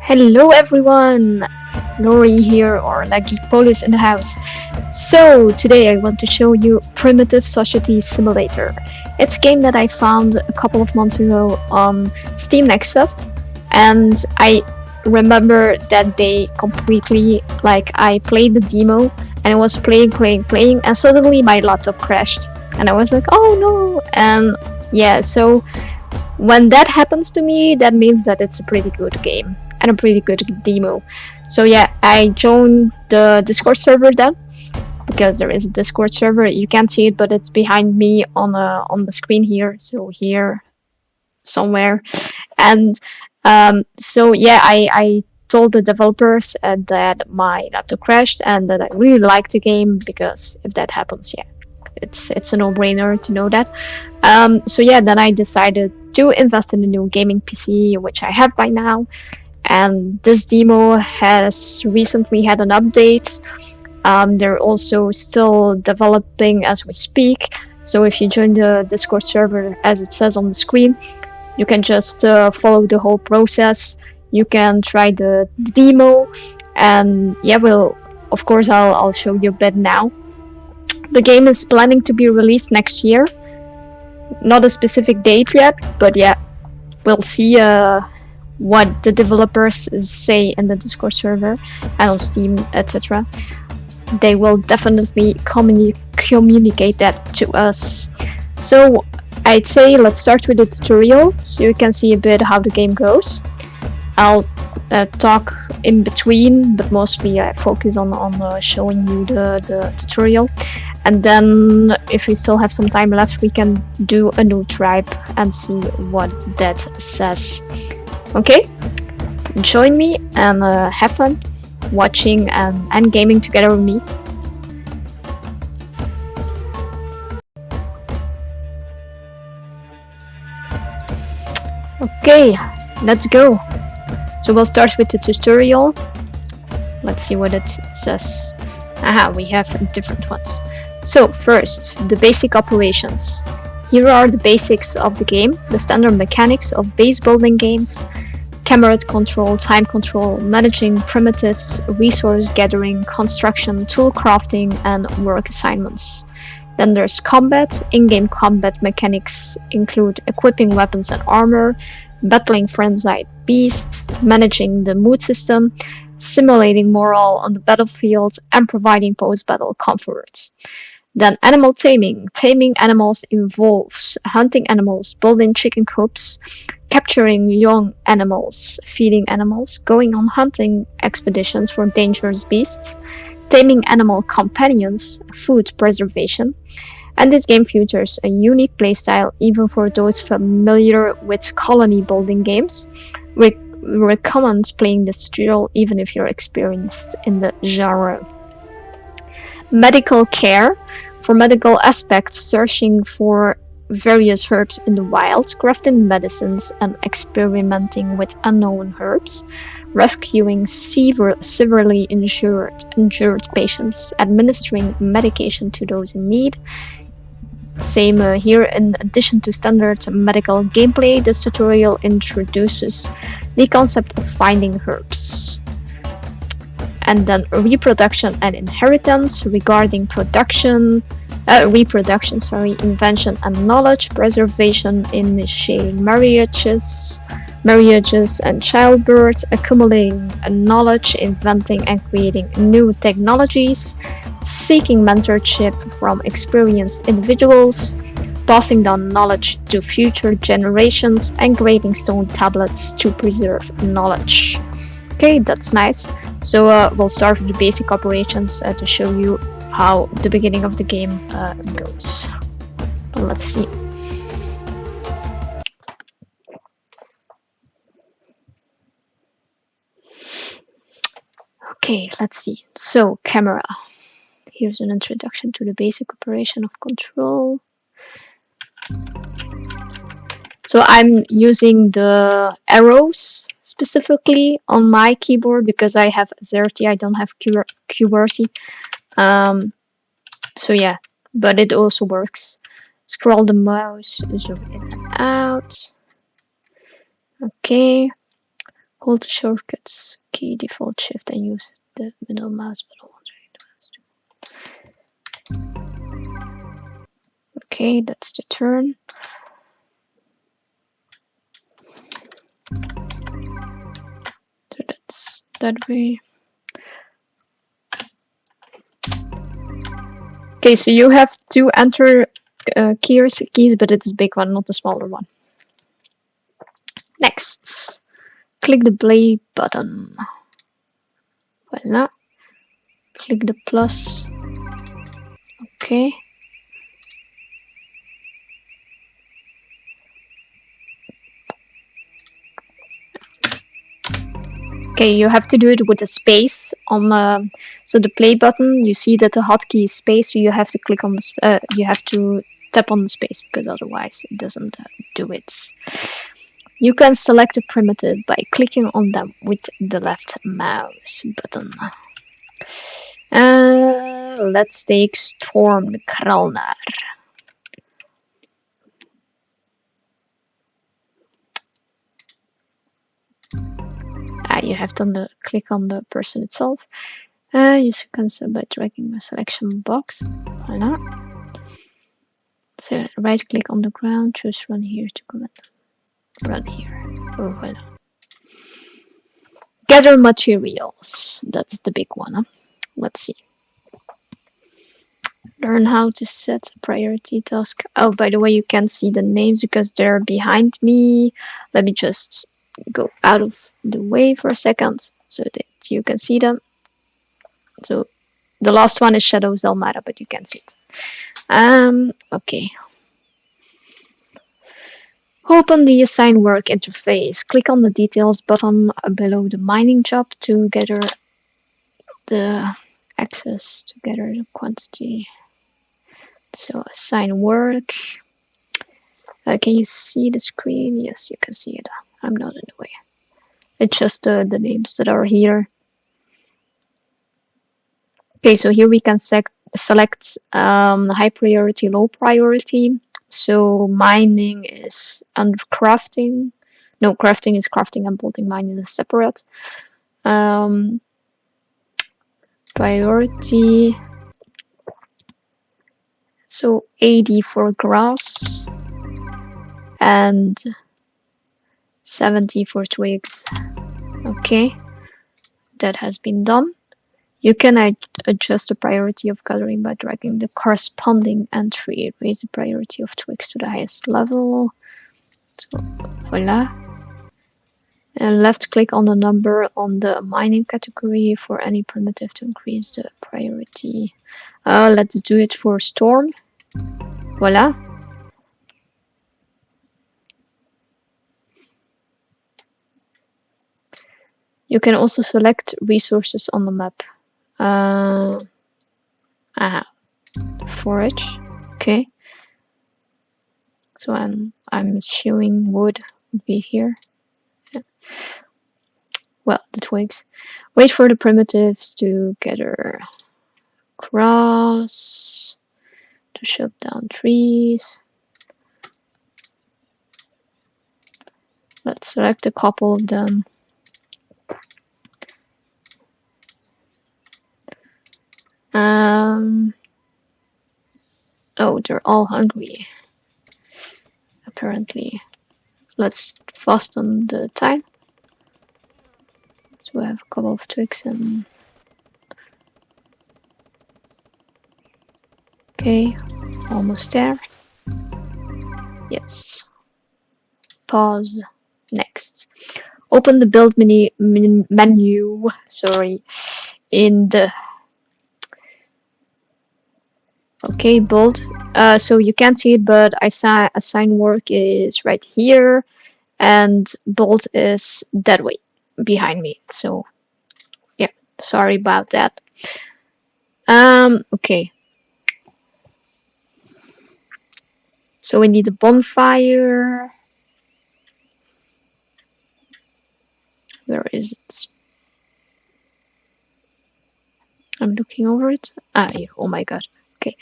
Hello everyone! Lori here, or lageekpolis in the house. So, today I want to show you Primitive Society Simulator. It's a game that I found a couple of months ago on Steam Next Fest, and I remember that day completely. Like, I played the demo, and I was playing, and suddenly my laptop crashed. And I was like, oh no! And yeah, so when that happens to me, that means that it's a pretty good game and a pretty good demo. So yeah, I joined the Discord server then, because there is a Discord server. You can't see it, but it's behind me on the screen here. So here somewhere, and so yeah, I told the developers that my laptop crashed and that I really like the game, because if that happens, yeah, it's a no-brainer to know that. So yeah, then I decided to invest in a new gaming PC, which I have by now. And this demo has recently had an update. They're also still developing as we speak. So if you join the Discord server, as it says on the screen, you can just follow the whole process. You can try the demo, and yeah, well, of course, I'll show you a bit now. The game is planning to be released next year. Not a specific date yet, but yeah, we'll see what the developers say in the Discord server and on Steam, etc. They will definitely communicate that to us. So I'd say let's start with the tutorial, so you can see a bit how the game goes. I'll talk in between, but mostly I focus on showing you the tutorial. And then if we still have some time left, we can do a new tribe and see what that says. Okay, join me and have fun watching and gaming together with me. Okay, let's go. So we'll start with the tutorial. Let's see what it says. Aha, we have different ones. So first, the basic operations. Here are the basics of the game, the standard mechanics of base building games: camera control, time control, managing primitives, resource gathering, construction, tool crafting, and work assignments. Then there's combat. In-game combat mechanics include equipping weapons and armor, battling frenzied beasts, managing the mood system, simulating morale on the battlefield, and providing post-battle comfort. Then animal taming. Taming animals involves hunting animals, building chicken coops, capturing young animals, feeding animals, going on hunting expeditions for dangerous beasts, taming animal companions, food preservation. And this game features a unique playstyle even for those familiar with colony building games. We recommend playing this tutorial even if you're experienced in the genre. Medical care. For medical aspects, searching for various herbs in the wild, crafting medicines, and experimenting with unknown herbs, rescuing severely injured patients, administering medication to those in need. Same here. In addition to standard medical gameplay, this tutorial introduces the concept of finding herbs. And then reproduction and inheritance. Regarding reproduction, invention and knowledge, preservation, initiating marriages and childbirth, accumulating knowledge, inventing and creating new technologies, seeking mentorship from experienced individuals, passing down knowledge to future generations, and graving stone tablets to preserve knowledge. Okay, that's nice. So we'll start with the basic operations to show you how the beginning of the game goes. Let's see. Okay, let's see. So, camera. Here's an introduction to the basic operation of control. So I'm using the arrows specifically on my keyboard because I have AZERTY, I don't have QWERTY. So yeah, but it also works. Scroll the mouse, zoom in and out. Okay. Hold the shortcuts key, default shift, and use the middle mouse button. Okay, that's the turn. So that's that way. Okay, so you have to enter keys, but it's a big one, not a smaller one. Next, click the play button. Voila. Click the plus. Okay. Okay, you have to do it with a space on so the play button. You see that the hotkey is space, so you have to click on the you have to tap on the space because otherwise it doesn't do it. You can select a primitive by clicking on them with the left mouse button. Let's take Storm Kralnar. You have to click on the person itself. Use a cancel by dragging the selection box. Voila. So right click on the ground, choose run here to comment. Run here. Oh, voila. Gather materials. That's the big one. Huh? Let's see. Learn how to set priority task. Oh, by the way, you can't see the names because they're behind me. Let me just go out of the way for a second so that you can see them. So the last one is Shadows Elmara, but you can't see it. Okay. Open the Assign Work interface. Click on the Details button below the mining job to gather the access to gather the quantity. So Assign Work. Can you see the screen? Yes, you can see it. I'm not in the way. It's just the names that are here. Okay, so here we can select high priority, low priority. So mining is under crafting. No, crafting is crafting and bolting. Mining is separate. Priority. So 80 for grass and 70 for twigs. Okay, that has been done. You can adjust the priority of gathering by dragging the corresponding entry. Raise the priority of twigs to the highest level. So, voila. And left click on the number on the mining category for any primitive to increase the priority. Let's do it for storm. Voila. You can also select resources on the map. Forage. Okay. So I'm assuming wood would be here. Yeah. Well, the twigs. Wait for the primitives to gather grass, to chop down trees. Let's select a couple of them. Oh, they're all hungry. Apparently. Let's fasten the time. So we have a couple of twigs and... Okay, almost there. Yes. Pause. Next. Open the build menu. Sorry. In the... Okay, build. So you can't see it, but assign work is right here, and bolt is that way behind me. So yeah, sorry about that. Okay. So we need a bonfire. Where is it? I'm looking over it. Ah, here. Oh my god. Okay.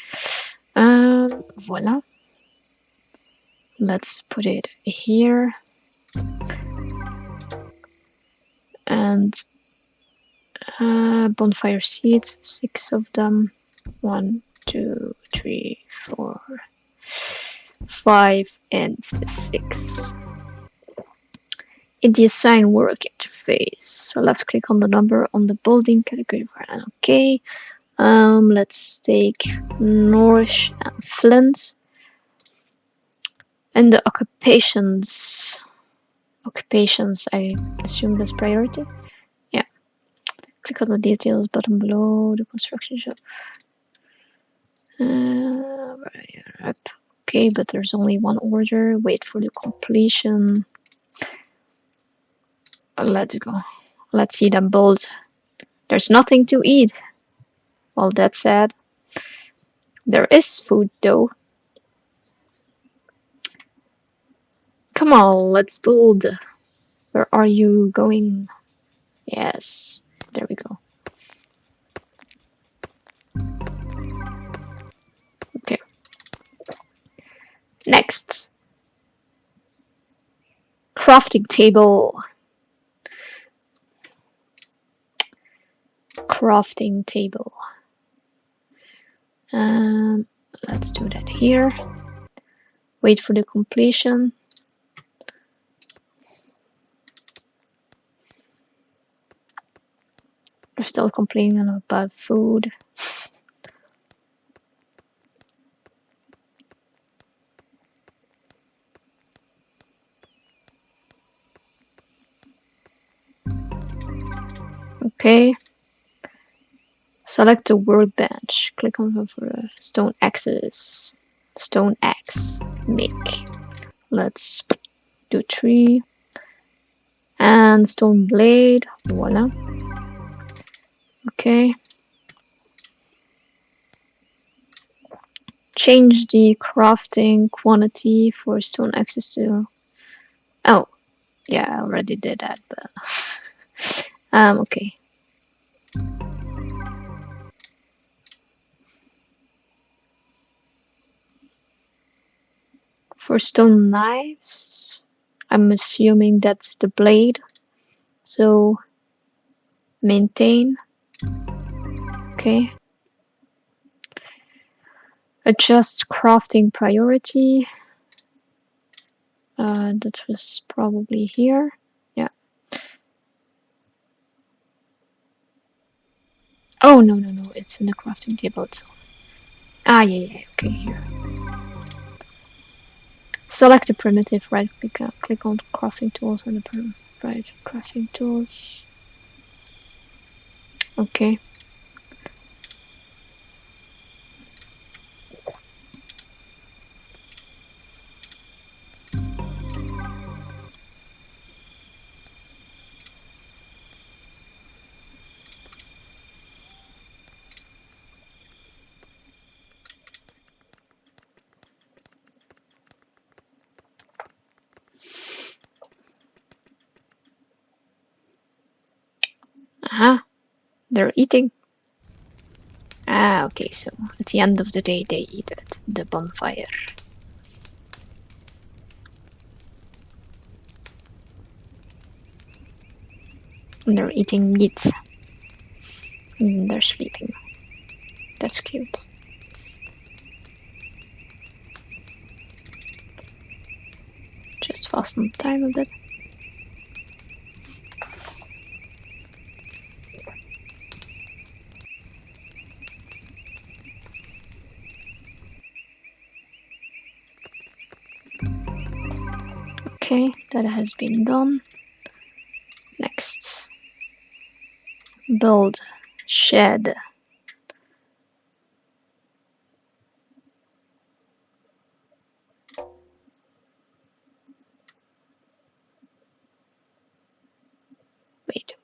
Voila. Let's put it here. And bonfire seeds, 6 of them. 1, 2, 3, 4, 5, and 6. In the assign work interface, so left click on the number on the building category for an okay. Let's take Norwich and Flint. And the occupations, I assume that's priority. Yeah. Click on the details button below the construction shop. Okay, but there's only one order. Wait for the completion. Let's go. Let's see them build. There's nothing to eat. Well, that's sad. There is food though. Come on, let's build. Where are you going? Yes, there we go. Okay. Next. Crafting table. Crafting table. Let's do that here. Wait for the completion. They're still complaining about food. Okay. Select the workbench. Click on the for stone axes. Stone axe. Make. Let's do 3. And stone blade. Voila. Okay. Change the crafting quantity for stone axes to. Oh, yeah, I already did that, but okay. For stone knives, I'm assuming that's the blade. So maintain. Okay. Adjust crafting priority. That was probably here. Yeah. Oh, no, it's in the crafting table itself. Ah, yeah, okay, here. Select the primitive, right click on crafting tools and the primitive, right, crafting tools. Okay. Aha, they're eating. Ah, okay, so at the end of the day they eat at the bonfire. And they're eating meat. And they're sleeping. That's cute. Just fasten the time a bit. Okay, that has been done. Next. Build shed. Wait.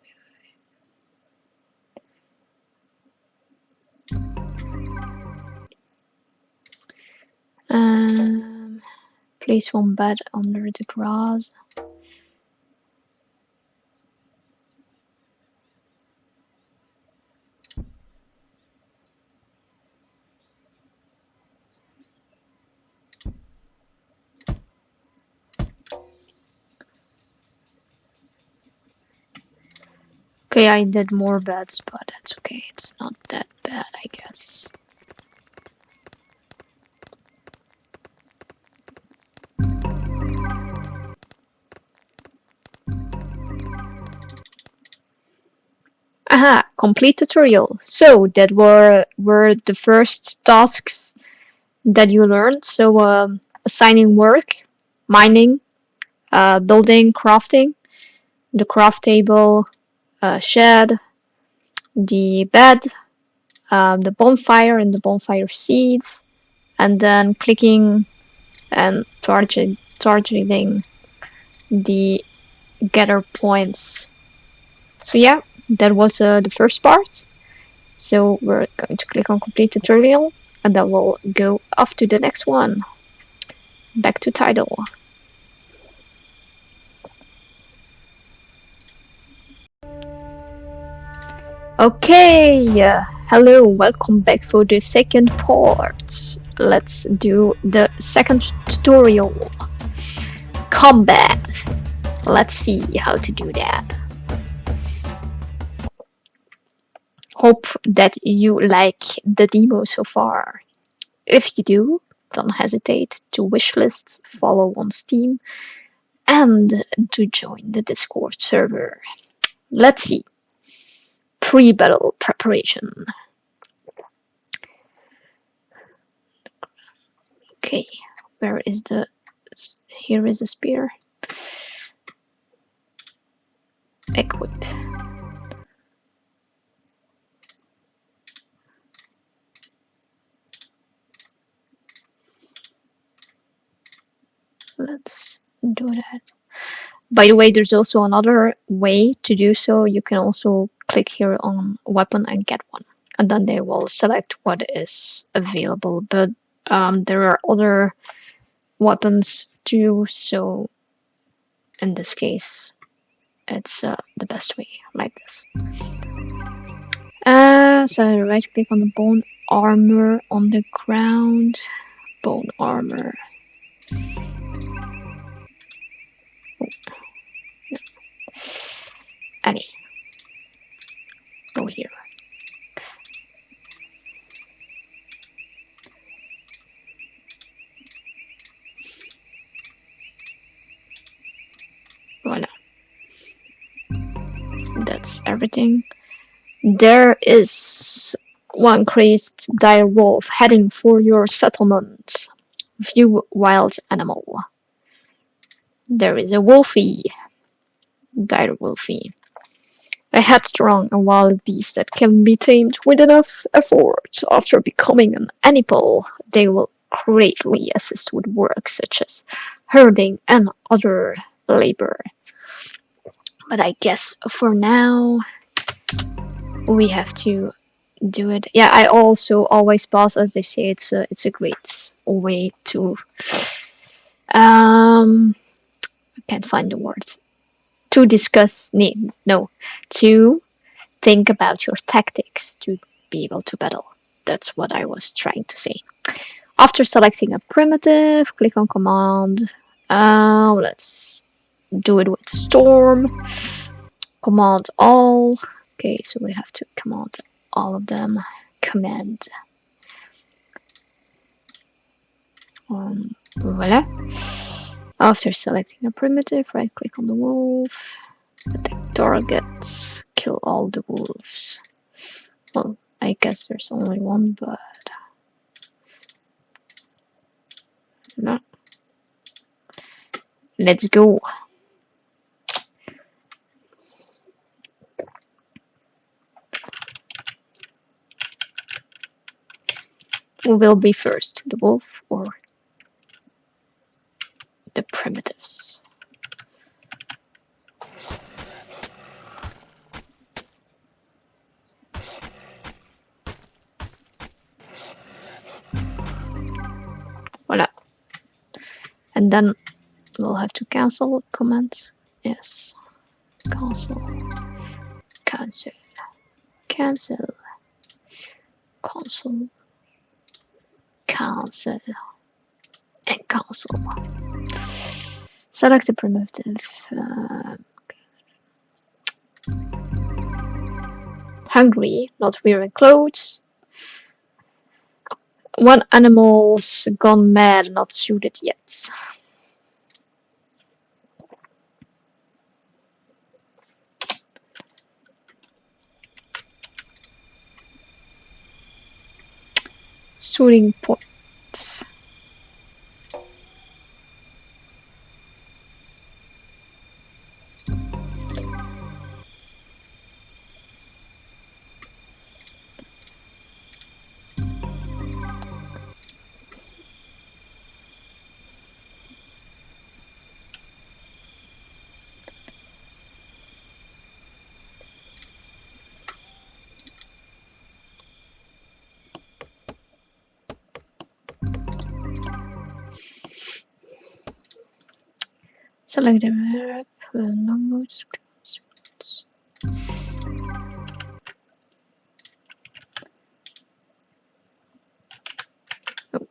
Place one bed under the grass. Okay, I did more bets, but that's okay. It's not that bad, I guess. Aha, complete tutorial. So that were the first tasks that you learned. So assigning work, mining, building, crafting, the craft table, shed, the bed, the bonfire and the bonfire seeds, and then clicking and targeting the gather points. So yeah, that was the first part. So we're going to click on complete tutorial, and then we'll go off to the next one. Back to title. Okay, hello, welcome back for the second part. Let's do the second tutorial. Combat. Let's see how to do that. Hope that you like the demo so far. If you do, don't hesitate to wishlist, follow on Steam, and to join the Discord server. Let's see. Pre-battle preparation. Okay, where is the... Here is a spear. Equip. Let's do that. By the way, there's also another way to do so. You can also click here on weapon and get one, and then they will select what is available. But there are other weapons too, so in this case, it's the best way, like this. So right click on the bone armor on the ground. Bone armor. Allez. Go here. Voila. That's everything. There is one crazed dire wolf heading for your settlement. View wild animal. There is a wolfie. Dire wolfie. A headstrong and wild beast that can be tamed with enough effort. After becoming an animal, they will greatly assist with work such as herding and other labor. But I guess for now, we have to do it. Yeah, I also always pause, as they say. It's a great way to I can't find the word, to discuss, no, to think about your tactics to be able to battle. That's what I was trying to say. After selecting a primitive, click on command. Let's do it with storm. Command all. Okay, so we have to command all of them. Command. Voila. After selecting a primitive, right click on the wolf. Attack target. Kill all the wolves. Well, I guess there's only one, but no. Let's go. Who will be first, the wolf or the primitives? Voila. And then we'll have to cancel comment. Yes. Cancel. Cancel. Cancel. Cancel. Cancel. And cancel. Select a primitive. hungry, not wearing clothes. One animal's gone mad, not suited yet. Suiting point. Select the map, long modes. Oh.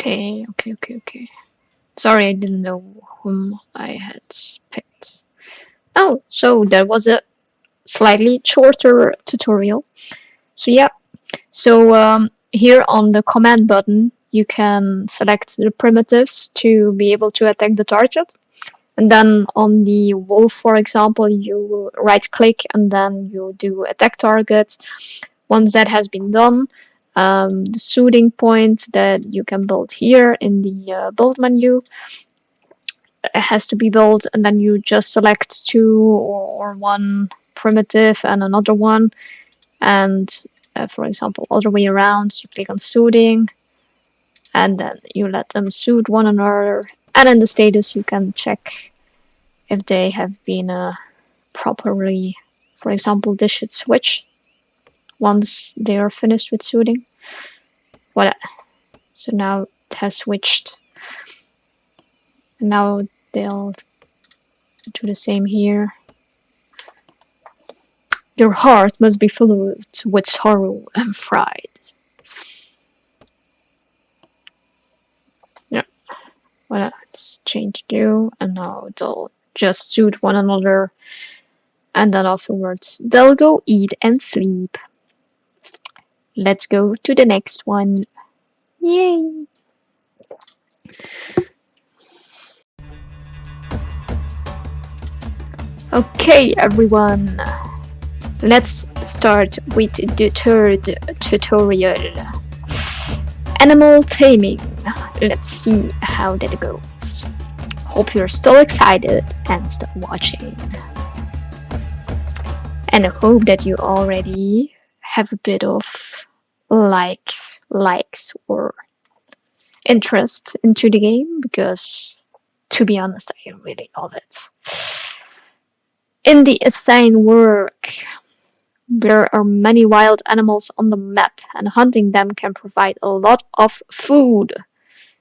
Okay. Sorry, I didn't know whom I had picked. Oh, so that was a slightly shorter tutorial. So yeah, so here on the command button, you can select the primitives to be able to attack the target. And then on the wolf, for example, you right click and then you do attack target. Once that has been done, the shooting point that you can build here in the build menu has to be built, and then you just select two or one primitive and another one, and for example other way around, you click on shooting and then you let them shoot one another, and in the status you can check if they have been properly, for example this should switch once they are finished with shooting. Voila. So now it has switched, and now they'll do the same here. Your heart must be filled with sorrow and fright. Yeah, well, let's change to, and now they'll just shoot one another, and then afterwards they'll go eat and sleep. Let's go to the next one. Yay! Okay, everyone. Let's start with the third tutorial. Animal taming. Let's see how that goes. Hope you're still excited and still watching. And I hope that you already have a bit of likes or interest into the game, because to be honest, I really love it. In the assign work, there are many wild animals on the map, and hunting them can provide a lot of food.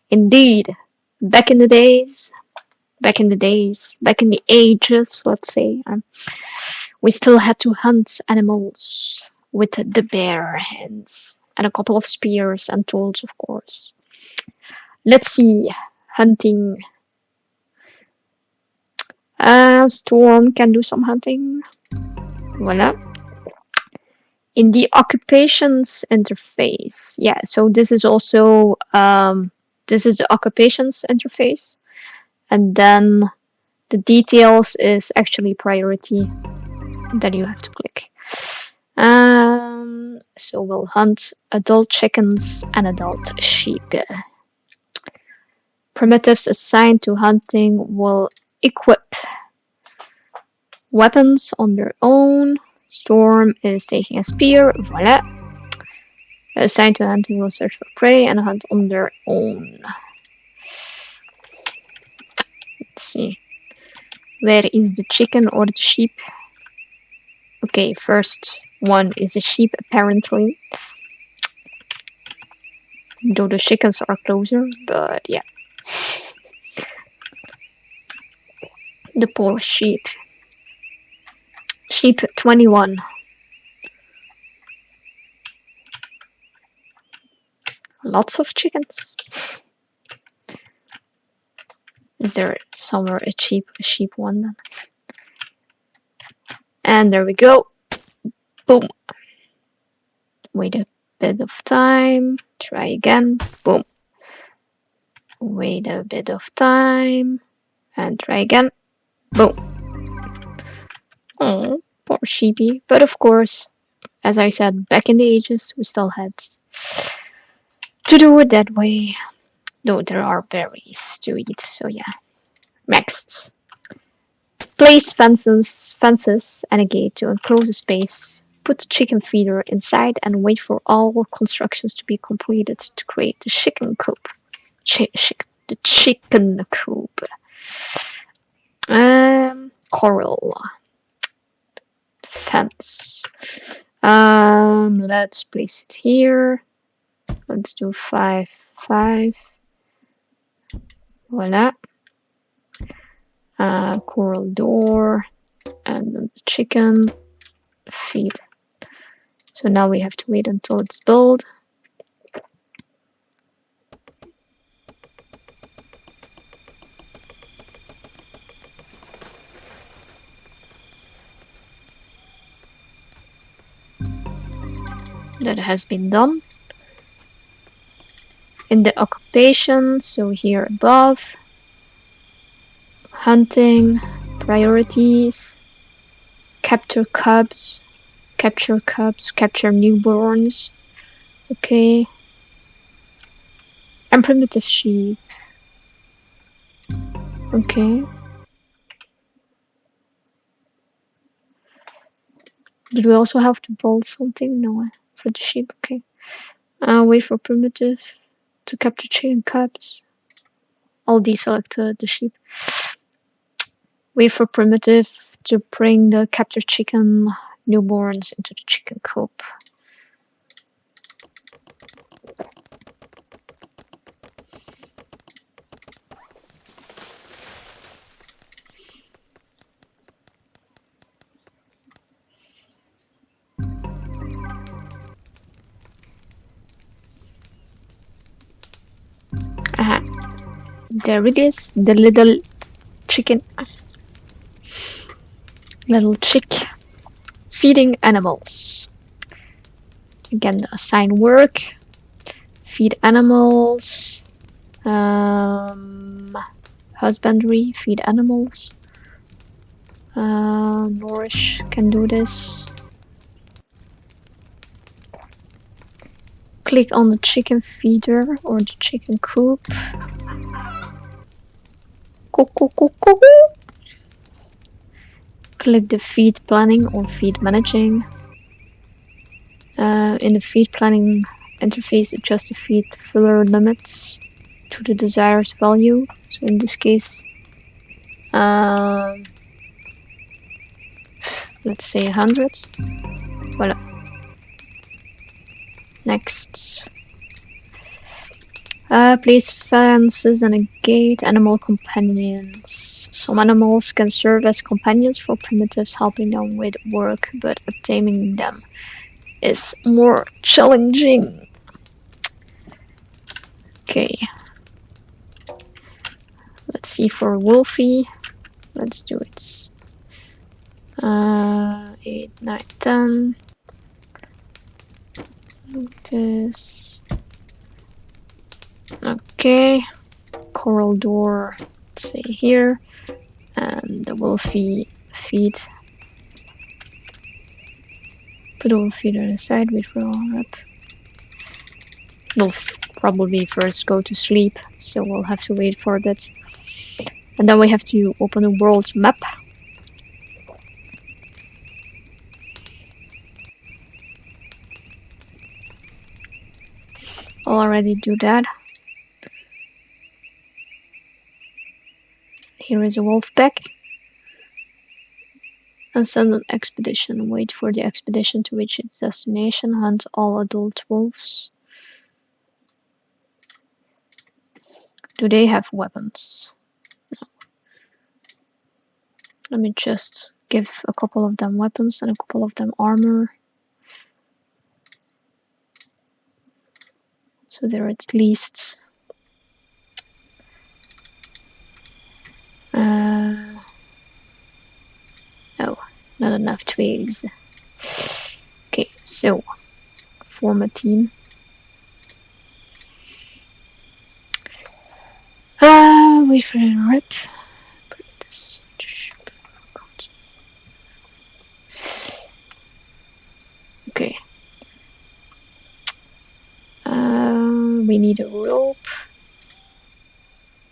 Indeed, back in the ages, let's say, we still had to hunt animals with the bare hands and a couple of spears and tools, of course. Let's see, hunting. Storm can do some hunting. Voila. In the occupations interface, yeah, so this is also this is the occupations interface, and then the details is actually priority that you have to click. So we'll hunt adult chickens and adult sheep. Primitives assigned to hunting will equip weapons on their own. Storm is taking a spear. Voila. Assigned to hunting will search for prey and hunt on their own. Let's see. Where is the chicken or the sheep? Okay, first One is a sheep, apparently. Though the chickens are closer, but yeah. The poor sheep. Sheep 21. Lots of chickens. Is there somewhere a sheep one then? And there we go. Boom. Wait a bit of time. Try again. Boom. Wait a bit of time. And try again. Boom. Oh, poor sheepy. But of course, as I said, back in the ages, we still had to do it that way. Though there are berries to eat, so yeah. Next. Place fences and a gate to enclose a space. Put the chicken feeder inside and wait for all constructions to be completed to create the chicken coop. The chicken coop. Coral. Fence. Let's place it here. Let's do 5, 5. Voila. Coral door. And then the chicken feed. So now we have to wait until it's built. That has been done. In the occupation, so here above, hunting, priorities, capture cubs, capture newborns, okay, and primitive sheep, okay. Did we also have to build something? No, for the sheep, okay. Wait for primitive to capture chicken cubs. I'll deselect the sheep. Wait for primitive to bring the captured chicken newborns into the chicken coop. There it is, the little chicken. Little chick. Feeding animals. Again, assign work. Feed animals. Husbandry. Feed animals. Nourish can do this. Click on the chicken feeder or the chicken coop. Click the feed planning or feed managing. In the feed planning interface, adjust the feed filler limits to the desired value. So in this case, let's say 100. Voila. Next. Place fences and a gate. Animal companions. Some animals can serve as companions for primitives, helping them with work, but obtaining them is more challenging. Okay. Let's see for Wolfie. Let's do it. 8, 9, 10. Like this. Okay. Coral door, let's say here. And the Wolfie feed. Put the Wolf feeder aside, wait for all up. We'll probably first go to sleep, so we'll have to wait for a bit. And then we have to open a world map. I'll already do that. Here is a wolf pack. And send an expedition. Wait for the expedition to reach its destination. Hunt all adult wolves. Do they have weapons? Let me just give a couple of them weapons and a couple of them armor. So they're at least... oh, not enough twigs. Okay, so form a team. Wait for the rip. Okay. We need a rope.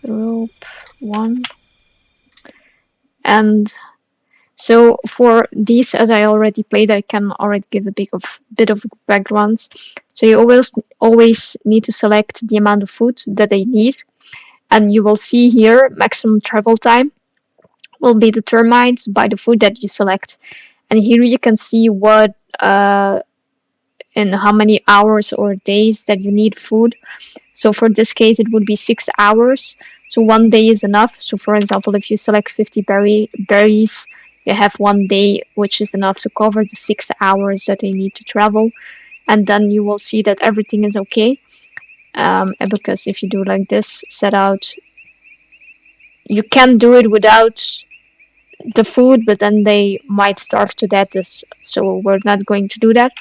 Rope 1. And so for these, as I already played, I can already give a bit of backgrounds. So you always need to select the amount of food that they need, and you will see here maximum travel time will be determined by the food that you select. And here you can see what in how many hours or days that you need food. So for this case, it would be 6 hours. So 1 day is enough. So for example, if you select 50 berries, you have 1 day, which is enough to cover the 6 hours that they need to travel. And then you will see that everything is okay. Because if you do like this, set out, you can do it without the food, but then they might starve to death. So we're not going to do that.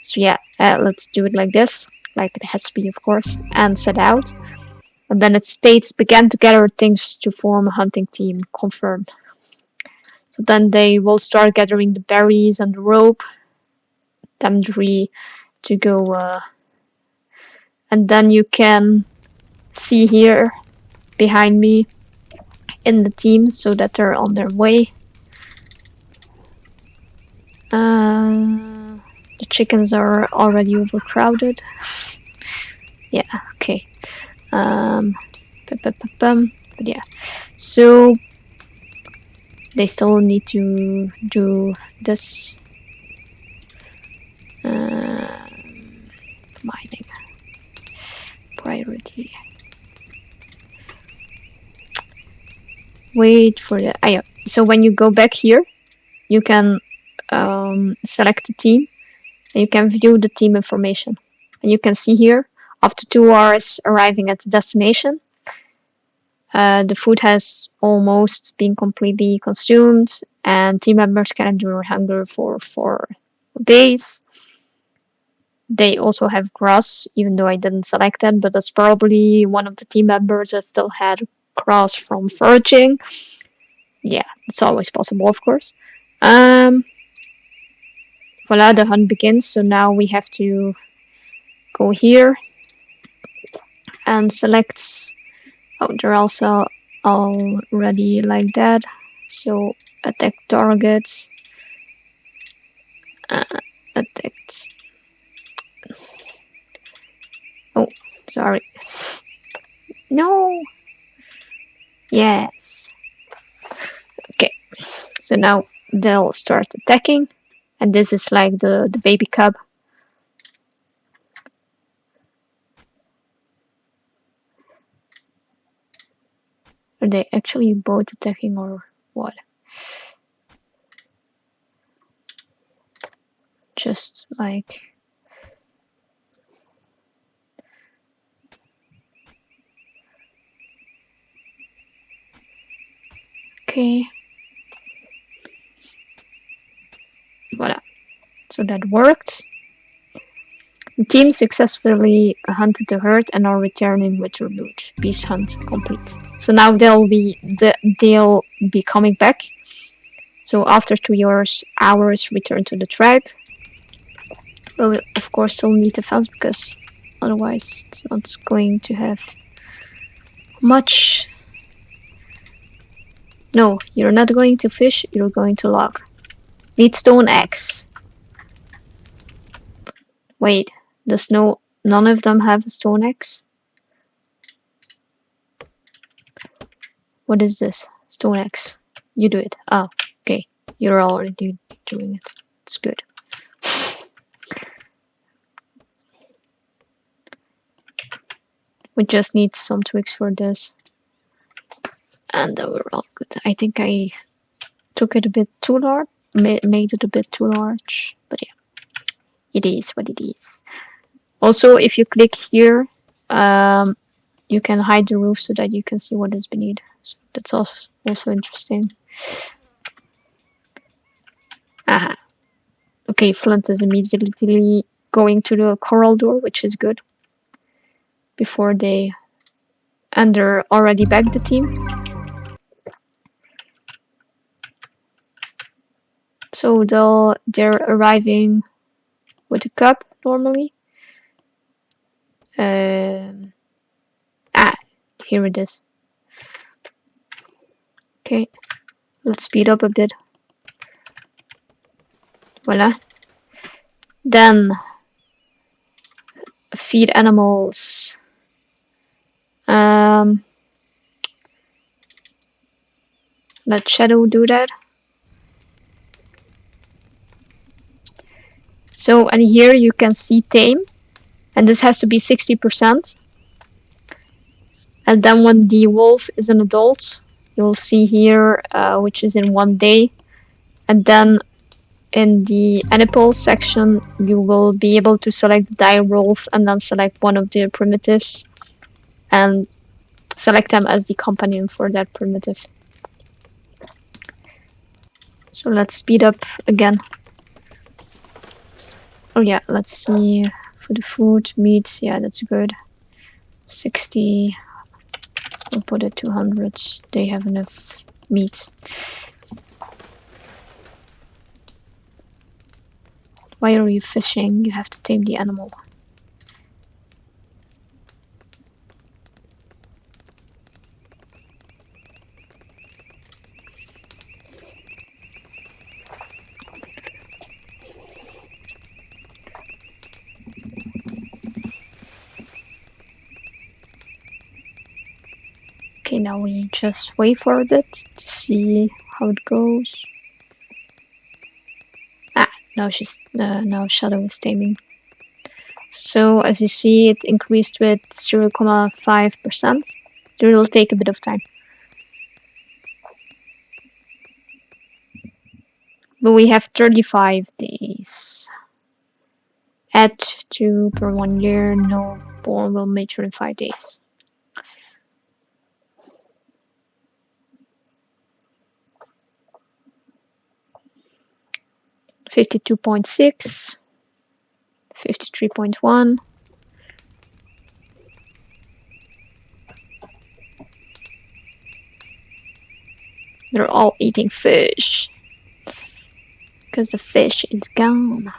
So yeah, let's do it like this, like it has to be, of course, and set out. And then it states began to gather things to form a hunting team. Confirmed. So then they will start gathering the berries and the rope. Them 3 to go. And then you can see here behind me in the team so that they're on their way. The chickens are already overcrowded. Yeah, okay. But yeah, so they still need to do this. Mining priority. Wait for the... yeah. So when you go back here, you can select the team, and you can view the team information. And you can see here, after 2 hours arriving at the destination, the food has almost been completely consumed, and team members can endure hunger for 4 days. They also have grass, even though I didn't select that, but that's probably one of the team members that still had grass from foraging. Yeah, it's always possible, of course. Voila, the hunt begins. So now we have to go here and select... oh, they're also already like that. So attack targets. Attacked. Oh, sorry. No. Yes. Okay. So now they'll start attacking. And this is like the baby cub. Are they actually both attacking or what? Just like... okay. Voila. So that worked. The team successfully hunted the herd and are returning with their loot. Peace hunt complete. So now they'll be coming back. So after 2 hours, return to the tribe. But we of course still need the fence because otherwise it's not going to have much. No, you're not going to fish, you're going to log. Need stone axe. Wait, none of them have a stone axe? What is this? Stone axe. You do it. Oh, okay. You're already doing it. It's good. We just need some twigs for this. And then we're all good. I think I took it a bit too large. Made it a bit too large. But yeah. It is what it is. Also, if you click here, you can hide the roof so that you can see what is beneath. So that's also interesting. Aha. Okay, Flint is immediately going to the coral door, which is good. Before they... And they're already back, the team. So they're arriving with a cup, normally. Here it is. Okay, let's speed up a bit. Voila. Then feed animals. Let Shadow do that. So, and here you can see tame, and this has to be 60%. And then when the wolf is an adult, you'll see here, which is in 1 day. And then in the animal section, you will be able to select the dire wolf and then select one of the primitives and select them as the companion for that primitive. So let's speed up again. Oh yeah, let's see. For the food, meat, yeah, that's good. 60. We'll put it 200. They have enough meat. Why are you fishing? You have to tame the animal. Okay, now we just wait for a bit to see how it goes. Now Shadow is taming. So as you see, it increased with 0.5%. It will take a bit of time. But we have 35 days. Add 2 per 1 year. No born will mature in 5 days. $52.6, 53.1. They're all eating fish because the fish is gone.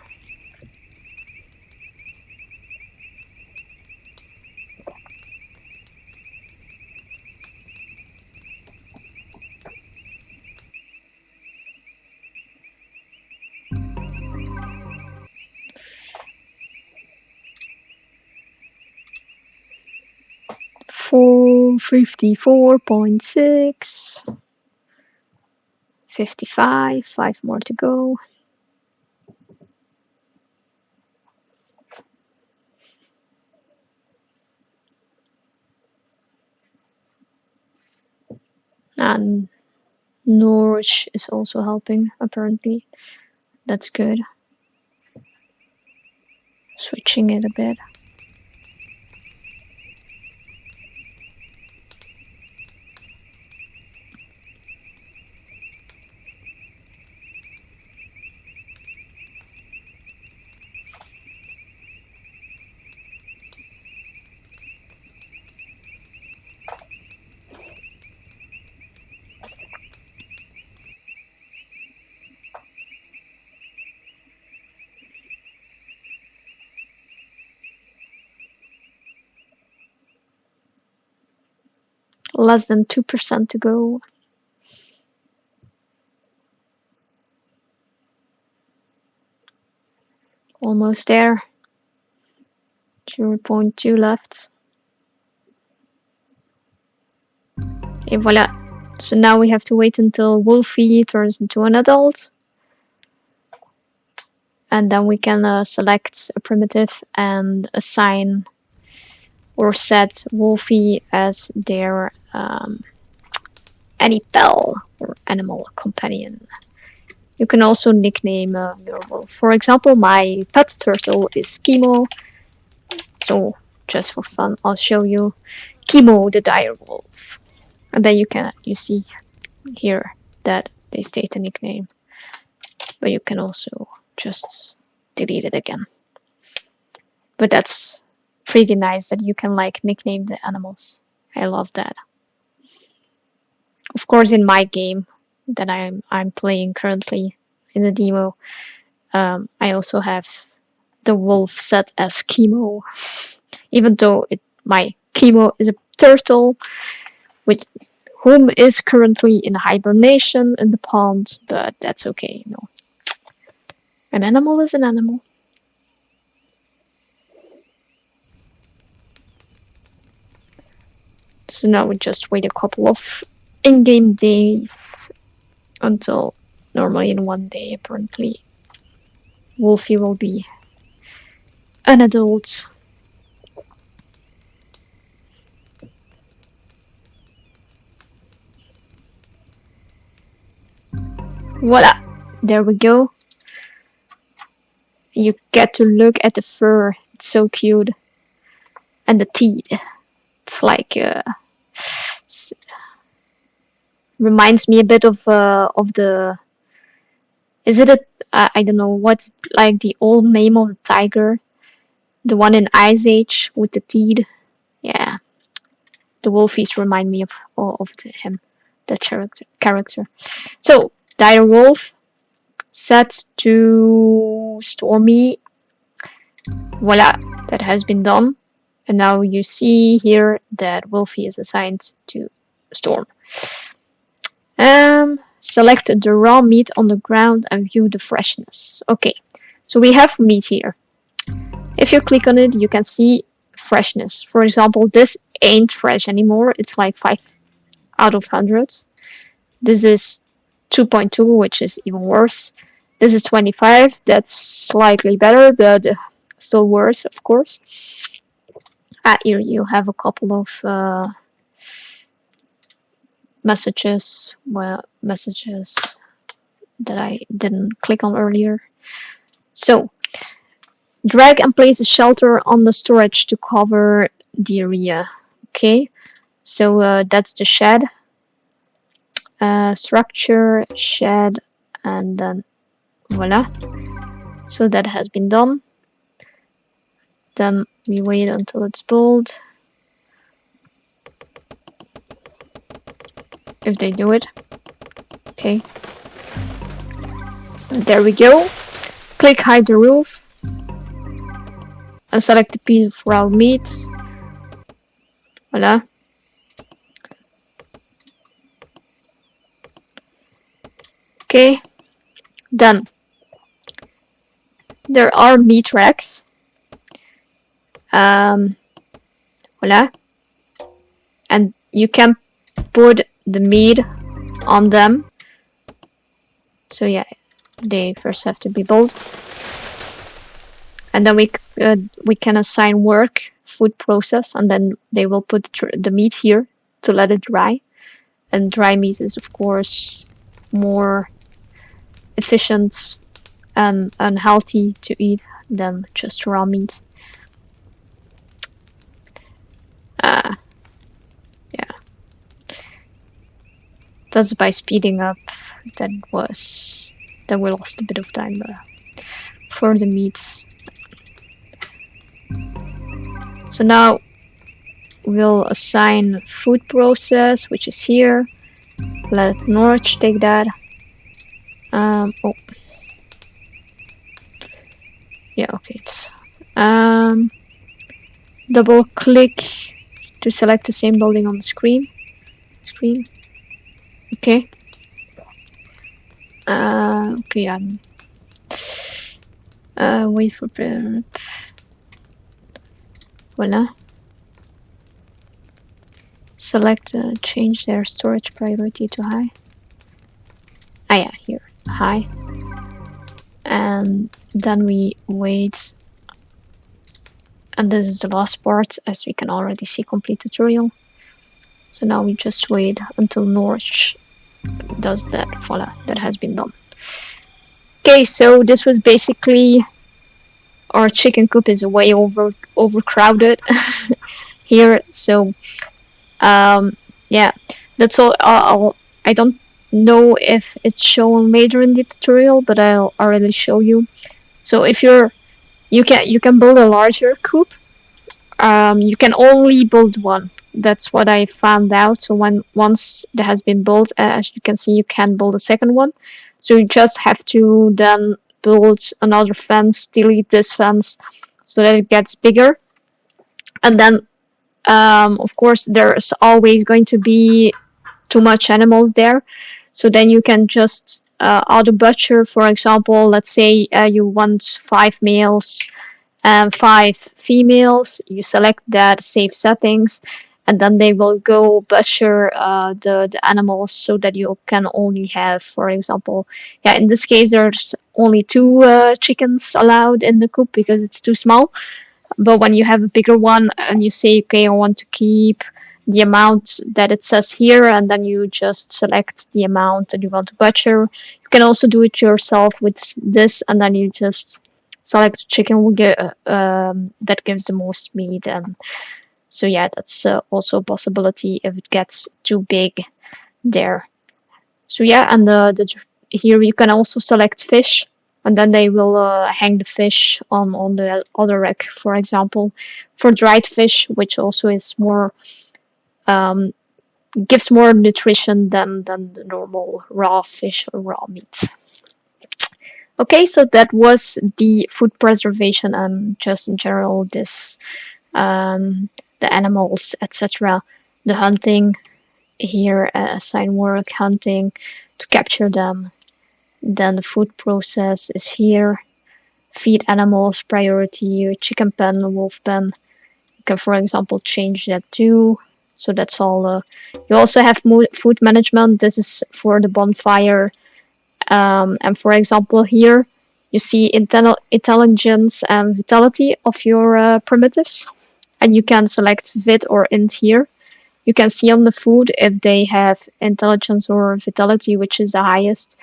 $454.6, 55, 5 more to go. And Nourish is also helping, apparently. That's good. Switching it a bit. Less than 2% to go. Almost there. 0.2 left. Et voilà. So now we have to wait until Wolfie turns into an adult. And then we can select a primitive and assign or set Wolfie as their animal or animal companion. You can also nickname your wolf. For example, my pet turtle is Kimo. So just for fun, I'll show you Kimo the dire wolf. And then you see here that they state a nickname. But you can also just delete it again. But that's pretty nice that you can like nickname the animals. I love that. Of course, in my game that I'm playing currently in the demo, I also have the wolf set as Kimo, even though my Kimo is a turtle, with whom is currently in hibernation in the pond, but that's okay, you know. An animal is an animal. So now we just wait a couple of in-game days until normally in 1 day apparently Wolfie will be an adult. Voila! There we go. You get to look at the fur. It's so cute. And the teeth. It's like reminds me a bit of the. Is it a? I don't know what's like the old name of the tiger, the one in Ice Age with the teeth. Yeah, the wolfies remind me of him, the character. So dire wolf set to Stormy. Voila, that has been done. And now you see here that Wolfie is assigned to Storm. Select the raw meat on the ground and view the freshness. Okay, so we have meat here. If you click on it, you can see freshness. For example, this ain't fresh anymore. It's like 5 out of 100. This is 2.2, which is even worse. This is 25. That's slightly better, but still worse, of course. Here you have a couple of messages that I didn't click on earlier. So drag and place a shelter on the storage to cover the area. Okay, so that's the shed. Structure, shed, and then voila. So that has been done. Then we wait until it's built. If they do it. Okay. There we go. Click hide the roof. And select the piece of raw meat. Voila. Okay. Done. There are meat racks. Voila. And you can put the meat on them. So yeah, they first have to be built. And then we can assign work, food process, and then they will put the meat here to let it dry. And dry meat is of course more efficient and healthy to eat than just raw meat. Yeah, that's by speeding up. That we lost a bit of time for the meats. So now we'll assign food process, which is here. Let Norwich take that. Oh. Yeah, okay. It's double click to select the same building on the screen. Okay. Okay, wait for voila. select change their storage priority to high. Ah yeah, here, high. And then we wait, and this is the last part, as we can already see complete tutorial. So now we just wait until Norwich does that. Voila, that has been done. Okay, so this was basically our chicken coop is way overcrowded here. So yeah, that's all. I don't know if it's shown later in the tutorial, but I'll already show you. So if you can build a larger coop. You can only build one. That's what I found out. So once it has been built, as you can see, you can build a second one. So you just have to then build another fence, delete this fence, so that it gets bigger. And then, of course, there's always going to be too much animals there. So then you can just auto butcher, for example. Let's say you want 5 males and 5 females. You select that, save settings, and then they will go butcher the animals so that you can only have, for example, yeah, in this case there's only 2 chickens allowed in the coop because it's too small. But when you have a bigger one and you say, okay, I want to keep the amount that it says here, and then you just select the amount that you want to butcher. You can also do it yourself with this, and then you just select chicken will get that gives the most meat. And so yeah, that's also a possibility if it gets too big there. So yeah, and here you can also select fish, and then they will hang the fish on the other rack, for example, for dried fish, which also is more um, gives more nutrition than the normal raw fish or raw meat. Okay, so that was the food preservation and just in general this the animals, etc. The hunting here, assign work, hunting to capture them. Then the food process is here. Feed animals, priority, chicken pen, wolf pen. You can, for example, change that too. So that's all. You also have food management. This is for the bonfire. And for example, here you see intelligence and vitality of your primitives. And you can select vit or int here. You can see on the food if they have intelligence or vitality, which is the highest.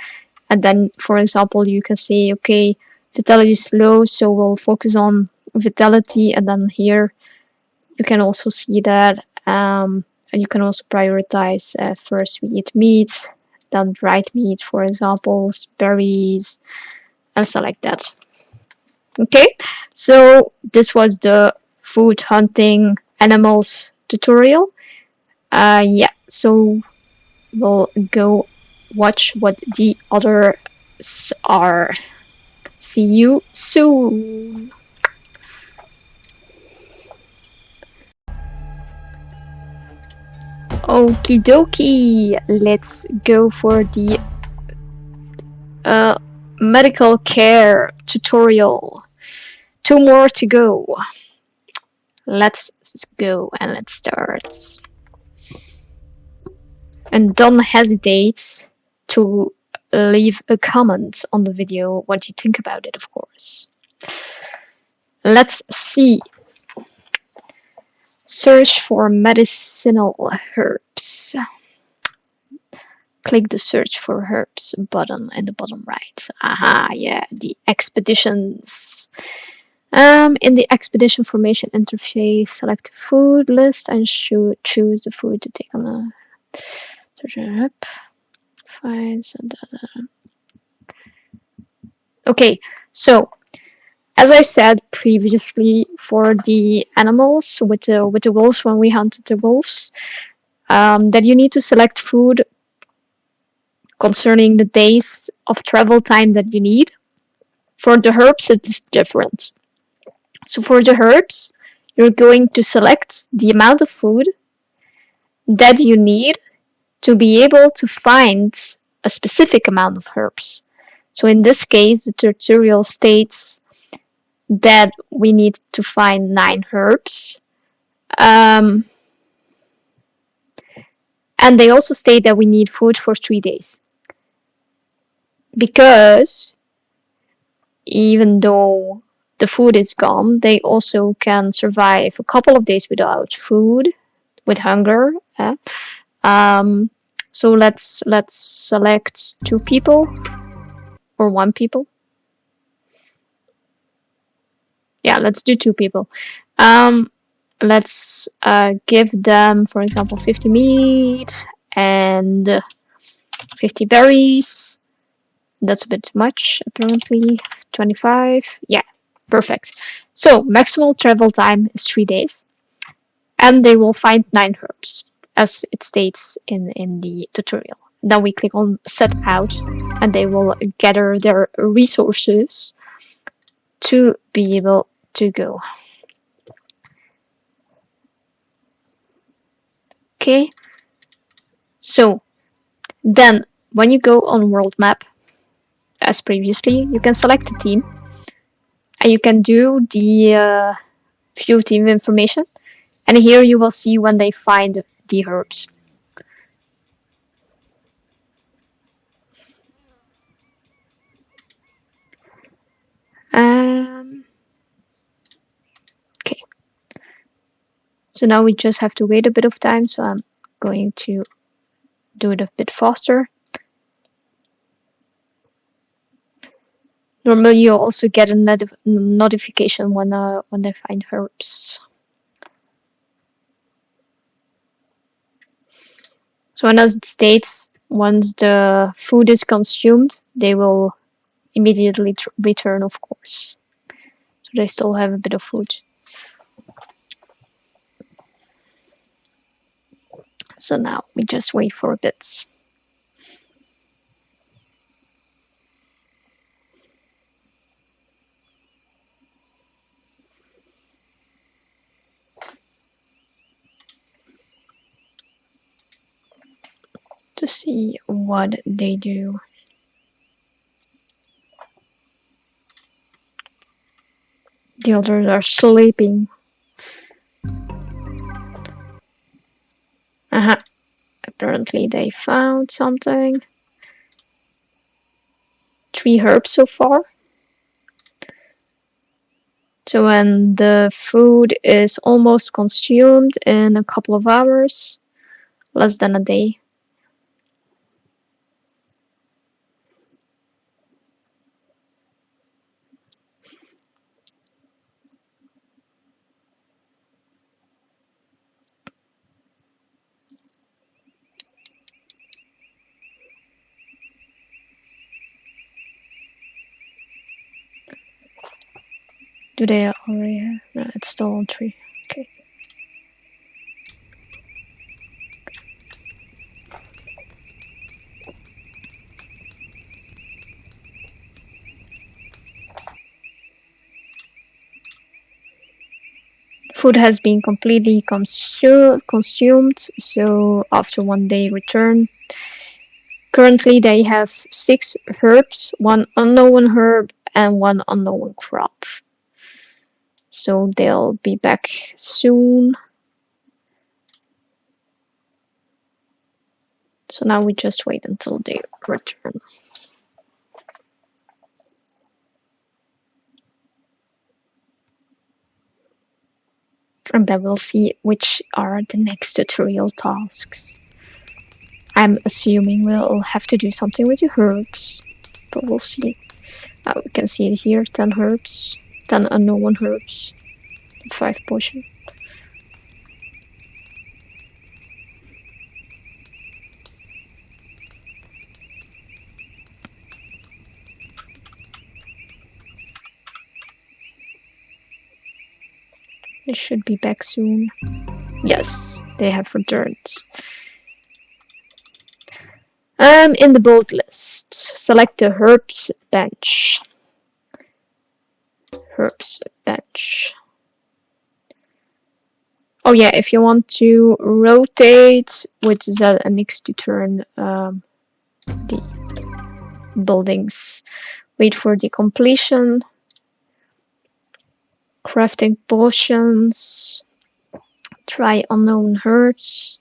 And then, for example, you can say, okay, vitality is low, so we'll focus on vitality. And then here you can also see that. And you can also prioritize first we eat meat, then dried meat, for example, berries, and stuff like that. Okay, so this was the food hunting animals tutorial. Yeah, so we'll go watch what the others are. See you soon. Okie dokie, let's go for the medical care tutorial. 2 more to go. Let's go and let's start. And don't hesitate to leave a comment on the video what you think about it, of course. Let's see. Search for medicinal herbs. Click the search for herbs button in the bottom right. Aha, yeah, the expeditions. In the expedition formation interface, select the food list and choose the food to take on a search. Find. Okay, so as I said previously, for the animals with the wolves when we hunted the wolves, that you need to select food concerning the days of travel time that you need. For the herbs, it is different. So for the herbs, you're going to select the amount of food that you need to be able to find a specific amount of herbs. So in this case, the tutorial states that we need to find 9 herbs. And they also state that we need food for 3 days. Because even though the food is gone, they also can survive a couple of days without food, with hunger. Um, so let's select 2 people or 1 people. Yeah, let's do 2 people. Let's give them, for example, 50 meat and 50 berries. That's a bit much, apparently. 25. Yeah, perfect. So, maximal travel time is 3 days. And they will find 9 herbs, as it states in the tutorial. Then we click on set out, and they will gather their resources to be able to go. Okay, so then when you go on world map, as previously, you can select a team, and you can do the view team information, and here you will see when they find the herbs. Okay, so now we just have to wait a bit of time, so I'm going to do it a bit faster. Normally, you'll also get a notification when they find herbs. So, as it states, once the food is consumed, they will immediately return, of course. So they still have a bit of food. So now we just wait for a bit. To see what they do. The others are sleeping. Apparently they found something. 3 herbs so far. So when the food is almost consumed in a couple of hours, less than a day. Do they already have? No, it's still on 3. Okay. Food has been completely consumed, so after 1 day return. Currently they have 6 herbs, 1 unknown herb and 1 unknown crop. So they'll be back soon. So now we just wait until they return. And then we'll see which are the next tutorial tasks. I'm assuming we'll have to do something with the herbs, but we'll see. We can see it here, 10 herbs, 10 unknown herbs, 5 potion. They should be back soon. Yes, they have returned. In the bold list, select the herbs bench. Herbs bench. Oh yeah, if you want to rotate with ZNX to turn the buildings, wait for the completion. Crafting potions. Try unknown herbs.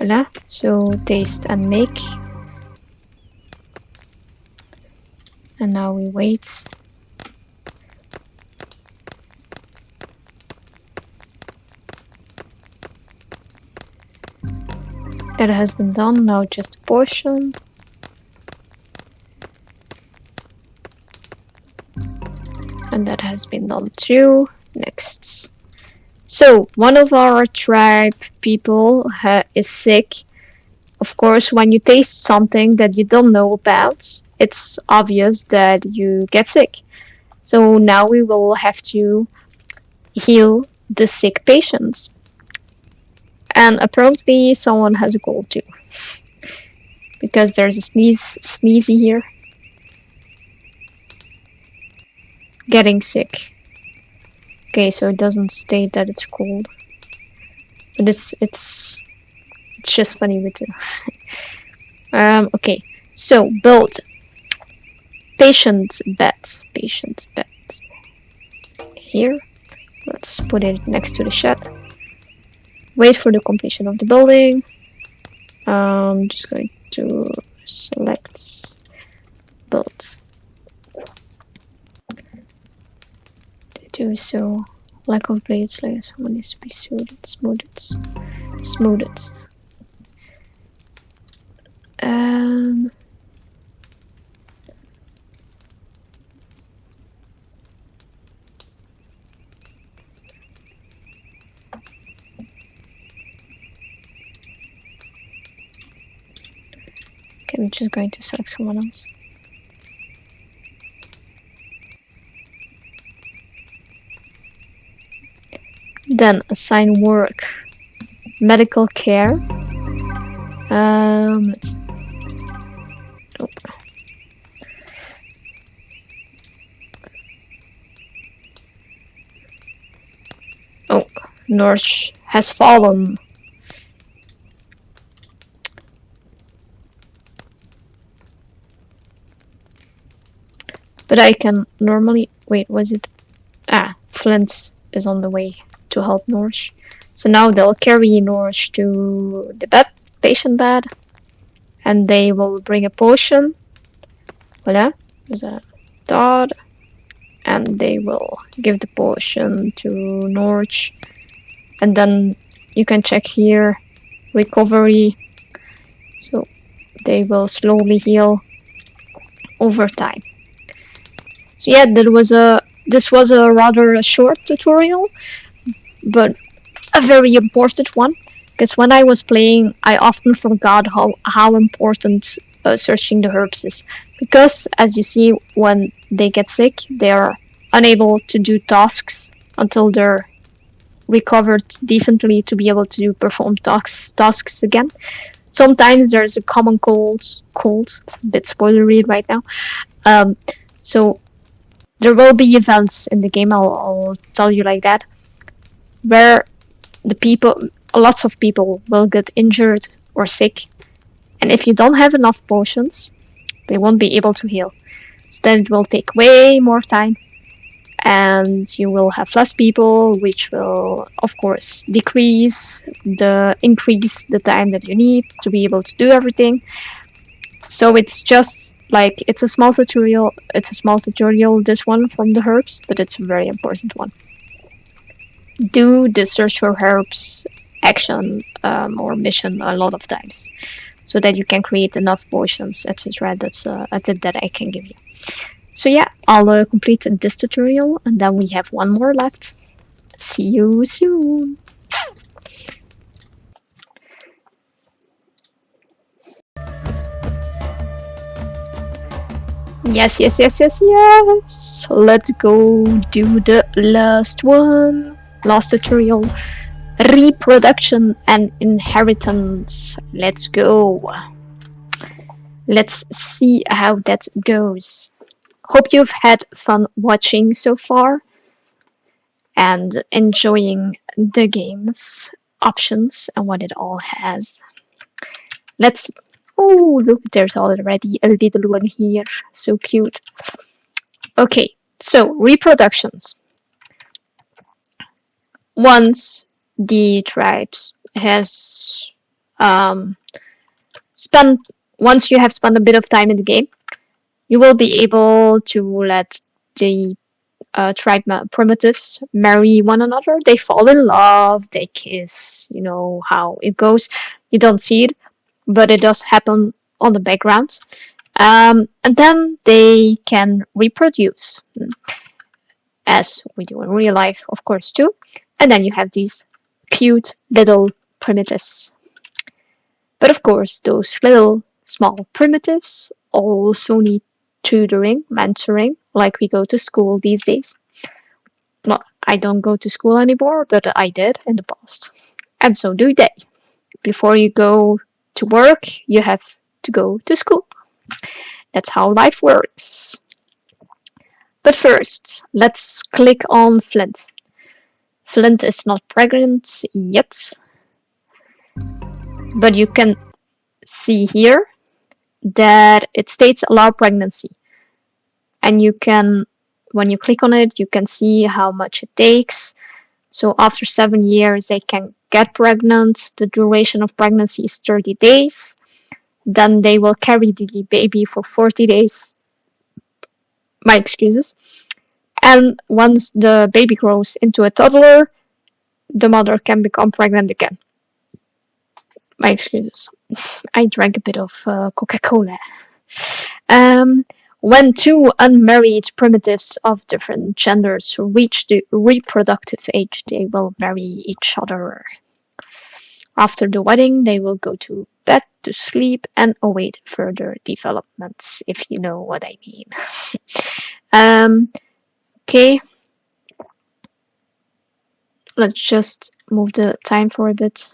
Voila. So taste and make. And now we wait. That has been done. Now just a portion. And that has been done too. Next. So one of our tribe people is sick. Of course, when you taste something that you don't know about, it's obvious that you get sick. So now we will have to heal the sick patients. And apparently someone has a cold too. Because there's a sneezy here. Getting sick. Okay, so it doesn't state that it's cold. But it's just funny with it. Okay. So build patient bed. Patient bed. Here. Let's put it next to the shed. Wait for the completion of the building. I'm just going to select build. To do so, lack of blades, like someone needs to be smoothed. Um, okay, I'm just going to select someone else. Then assign work, medical care. Let's. Oh. Oh, Norch has fallen. But I can normally wait. Was it? Ah, Flint is on the way to help Norch. So now they'll carry Norch to the patient bed, and they will bring a potion. Voila, there's a dot, and they will give the potion to Norch, and then you can check here recovery. So they will slowly heal over time. So yeah, this was a rather short tutorial, but a very important one, because when I was playing, I often forgot how important searching the herbs is. Because as you see, when they get sick, they are unable to do tasks until they're recovered decently to be able to perform tasks again. Sometimes there's a common cold, a bit spoilery right now. So there will be events in the game, I'll tell you like that, where lots of people will get injured or sick, and if you don't have enough potions, they won't be able to heal. So then it will take way more time, and you will have less people, which will, of course, increase the time that you need to be able to do everything. So it's just like it's a small tutorial. This one from the herbs, but it's a very important one. Do the search for herbs action or mission a lot of times, so that you can create enough potions, etc. That's a tip that I can give you. So yeah, I'll complete this tutorial, and then we have one more left. See you soon! Yes, yes, yes, yes, yes! Let's go do the last one. Last tutorial. Reproduction and inheritance. Let's go. Let's see how that goes. Hope you've had fun watching so far and enjoying the game's options and what it all has. Let's. Oh, look, there's already a little one here. So cute. Okay, so reproductions. Once the tribes has um, spend once you have spent a bit of time in the game, you will be able to let the tribe primitives marry one another. They fall in love, they kiss. You know how it goes. You don't see it, but it does happen on the background. And then they can reproduce, as we do in real life, of course, too. And then you have these cute little primitives. But of course, those little small primitives also need tutoring, mentoring, like we go to school these days. Well, I don't go to school anymore, but I did in the past. And so do they. Before you go to work, you have to go to school. That's how life works. But first, let's click on Flint. Flint is not pregnant yet, but you can see here that it states allow pregnancy. And you can, when you click on it, you can see how much it takes. So after 7 years, they can get pregnant. The duration of pregnancy is 30 days. Then they will carry the baby for 40 days. My excuses. And once the baby grows into a toddler, the mother can become pregnant again. My excuses. I drank a bit of Coca-Cola. When two unmarried primitives of different genders reach the reproductive age, they will marry each other. After the wedding, they will go to bed to sleep and await further developments, if you know what I mean. Okay. Let's just move the time for a bit.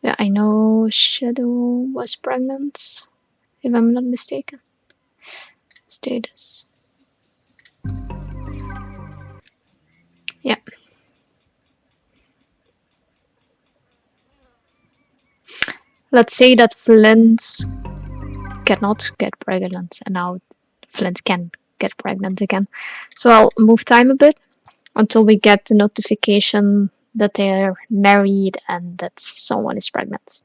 Yeah, I know Shadow was pregnant, if I'm not mistaken. Status. Yeah. Let's say that Flint cannot get pregnant, and now Flint can get pregnant again. So I'll move time a bit until we get the notification that they're married and that someone is pregnant.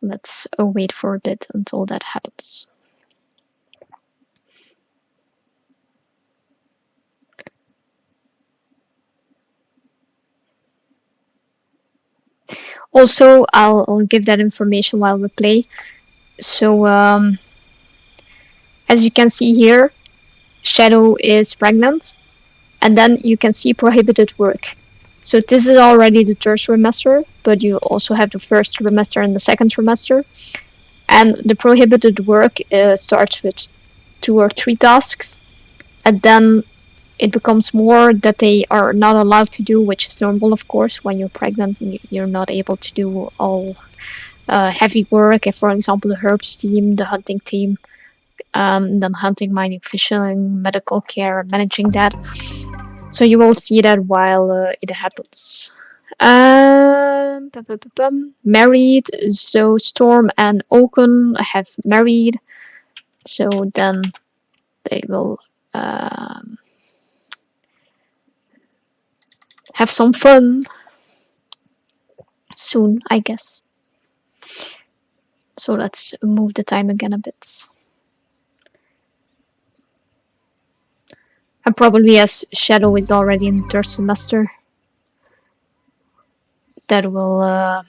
Let's wait for a bit until that happens. Also, I'll give that information while we play. So, as you can see here, Shadow is pregnant, and then you can see prohibited work. So this is already the third trimester, but you also have the first trimester and the second trimester. And the prohibited work starts with 2 or 3 tasks, and then it becomes more that they are not allowed to do, which is normal, of course. When you're pregnant, you're not able to do all heavy work. And for example, the herbs team, the hunting team, then hunting, mining, fishing, medical care, managing that. So you will see that while it happens. Married, so Storm and Oaken have married. So then they will have some fun soon, I guess. So let's move the time again a bit. And probably as Shadow is already in third semester, that will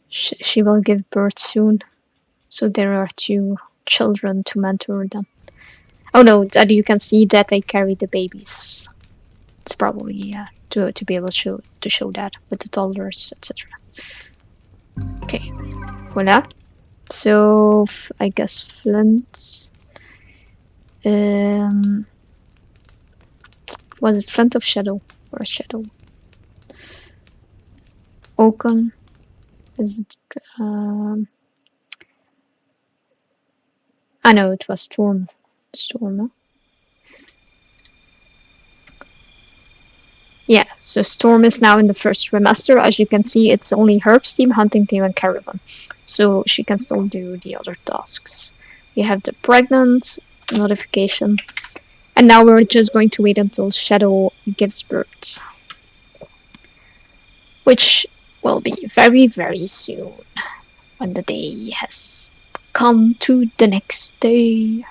she will give birth soon. So there are 2 children to mentor them. Oh no, that you can see that they carry the babies. It's probably to be able to show that with the toddlers, etc. Okay, voila. So I guess Flint. Was it Flint of Shadow or Shadow? Oaken. Is it? I know it was Storm. Storm. No? Yeah, so Storm is now in the first trimester. As you can see, it's only Herb's team, Hunting team, and Caravan. So she can still do the other tasks. You have the pregnant notification. And now we're just going to wait until Shadow gives birth, which will be very, very soon when the day has come to the next day.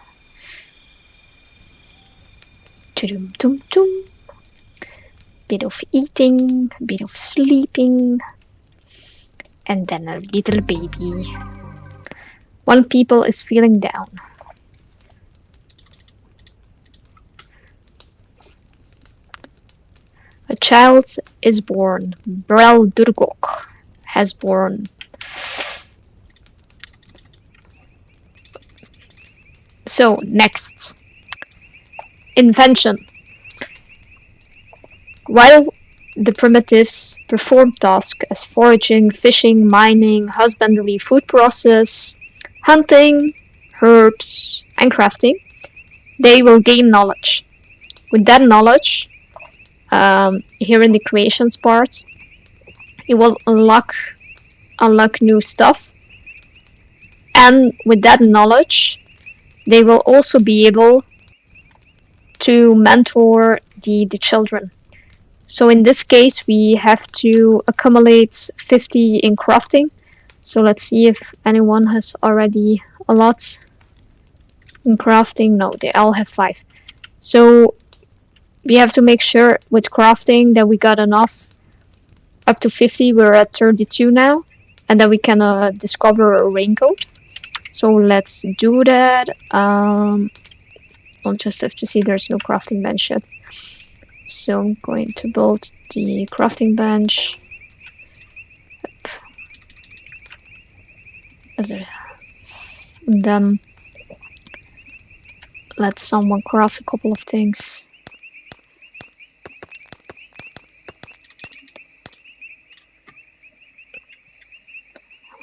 Tudum tum tum. Bit of eating, bit of sleeping, and then a little baby. One people is feeling down. A child is born. Brel Durgok has born. So, next. Invention. While the primitives perform tasks as foraging, fishing, mining, husbandry, food process, hunting, herbs, and crafting, they will gain knowledge. With that knowledge, here in the creations part, you will unlock new stuff, and with that knowledge, they will also be able to mentor the children. So in this case, we have to accumulate 50 in crafting. So let's see if anyone has already a lot in crafting. No, they all have 5. So we have to make sure with crafting that we got enough up to 50. We're at 32 now, and then we can discover a raincoat. So let's do that. I'll just have to see there's no crafting bench yet. So I'm going to build the crafting bench. And then let someone craft a couple of things.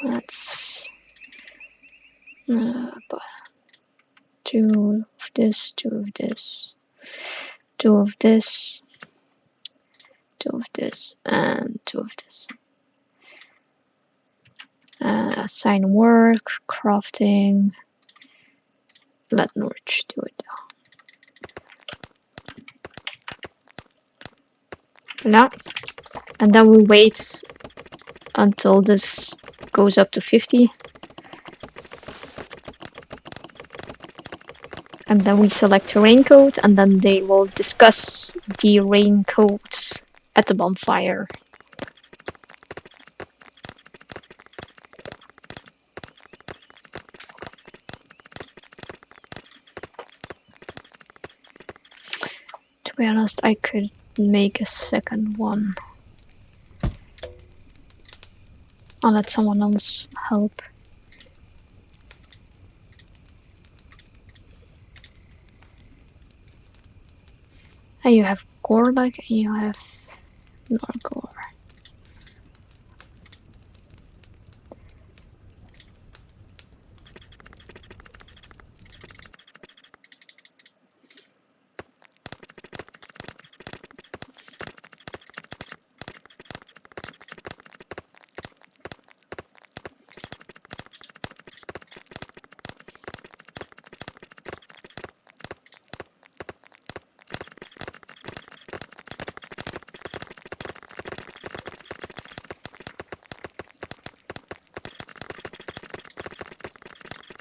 Let's 2 of this, 2 of this, 2 of this, 2 of this, and 2 of this. Assign work, crafting. Let Norwich do it now. And then we wait until this goes up to 50. And then we select a raincoat, and then they will discuss the raincoats at the bonfire. To be honest, I could make a second one. I'll let someone else help. And you have Gorlak and you have Norgor.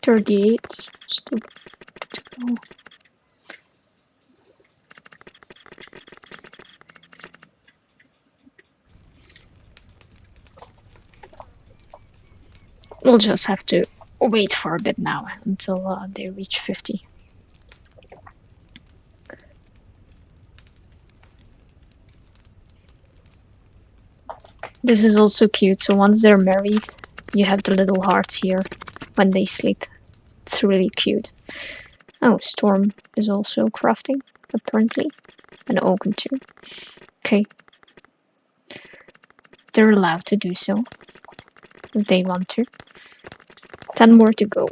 $38. Stupid. We'll just have to wait for a bit now until they reach 50. This is also cute. So once they're married, you have the little hearts here when they sleep. It's really cute. Oh, Storm is also crafting, apparently. And Oaken too. Okay. They're allowed to do so if they want to. 10 more to go.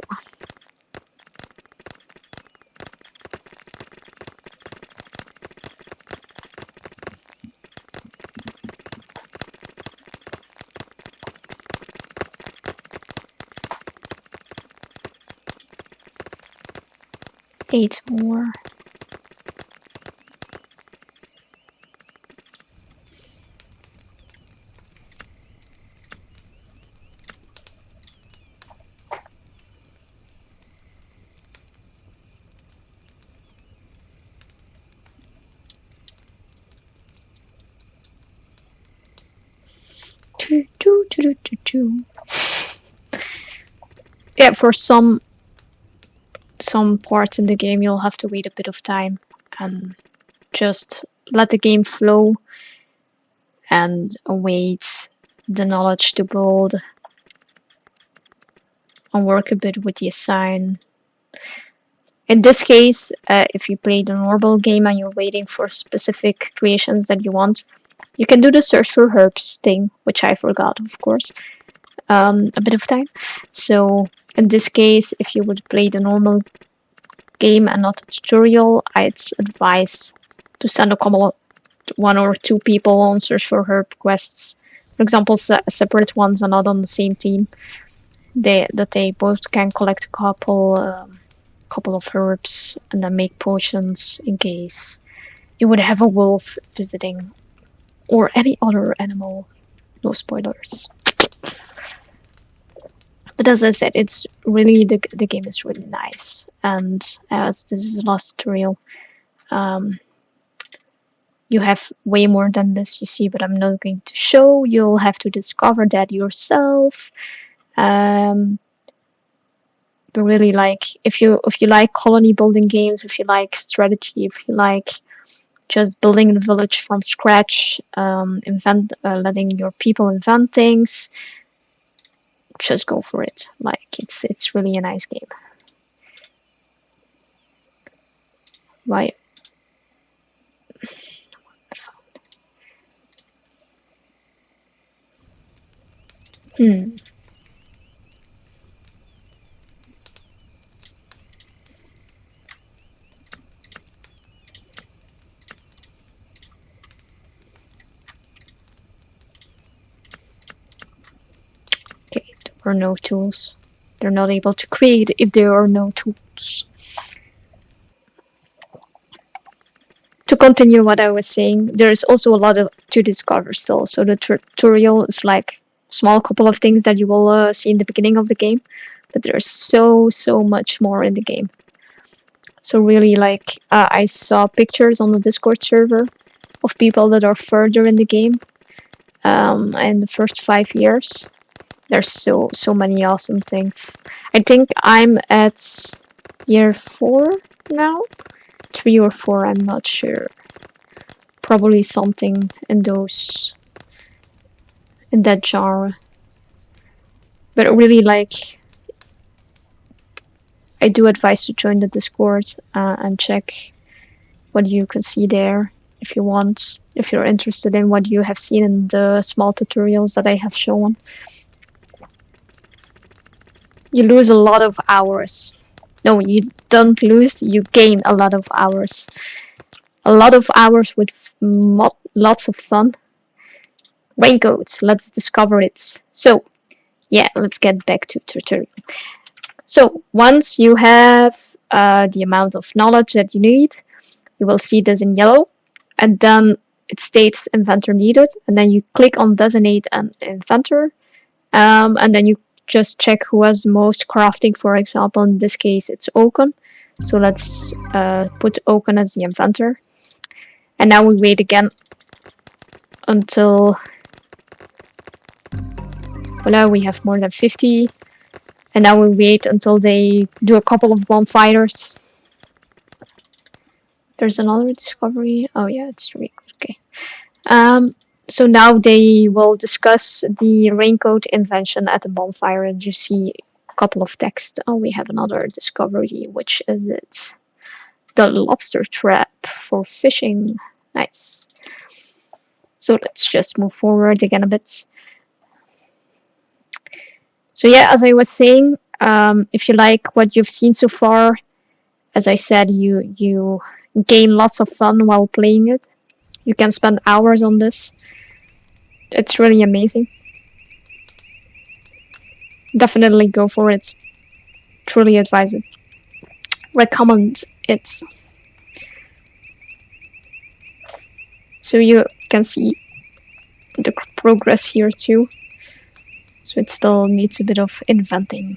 8 more. Yeah, for some parts in the game you'll have to wait a bit of time and just let the game flow and await the knowledge to build and work a bit with the assign. In this case, if you play the normal game and you're waiting for specific creations that you want, you can do the search for herbs thing, which I forgot, of course, a bit of time. So in this case, if you would play the normal game and not a tutorial, I'd advise to send a couple, one or two people on search for herb quests. For example, separate ones are not on the same team. That they both can collect a couple of herbs and then make potions in case you would have a wolf visiting or any other animal. No spoilers. But as I said, it's really the game is really nice, and as this is the last tutorial, you have way more than this, you see, but I'm not going to show. You'll have to discover that yourself. But really, like if you like colony building games, if you like strategy, if you like just building a village from scratch, letting your people invent things, just go for it. Like it's really a nice game. Right. Hmm. Okay, there are no tools. They're not able to create if there are no tools. To continue what I was saying, there's also a lot to discover still. So the tutorial is like small couple of things that you will see in the beginning of the game, but there's so much more in the game. So really, like I saw pictures on the Discord server of people that are further in the game. In the first 5 years, there's so many awesome things. I think I'm at year 4 now, 3 or 4. I'm not sure. Probably something in that genre. But really, like, I do advise to join the Discord and check what you can see there if you want, if you're interested in what you have seen in the small tutorials that I have shown. You lose a lot of hours. No, you don't lose, you gain a lot of hours. A lot of hours with lots of fun. Raincoat, let's discover it. So, yeah, let's get back to tutorial. So, once you have the amount of knowledge that you need, you will see this in yellow, and then it states inventor needed, and then you click on designate an inventor, and then you just check who has the most crafting. For example, in this case, it's Oaken. So let's put Oaken as the inventor. And now we wait again until voila, we have more than 50. And now we wait until they do a couple of bonfires. There's another discovery. Oh yeah, it's really good. Okay. So now they will discuss the raincoat invention at the bonfire, and you see a couple of text. Oh, we have another discovery. Which is it? The lobster trap for fishing. Nice. So let's just move forward again a bit. So yeah, as I was saying, if you like what you've seen so far, as I said, you gain lots of fun while playing it. You can spend hours on this. It's really amazing. Definitely go for it. Truly advise it. Recommend it. So you can see the progress here too. So it still needs a bit of inventing.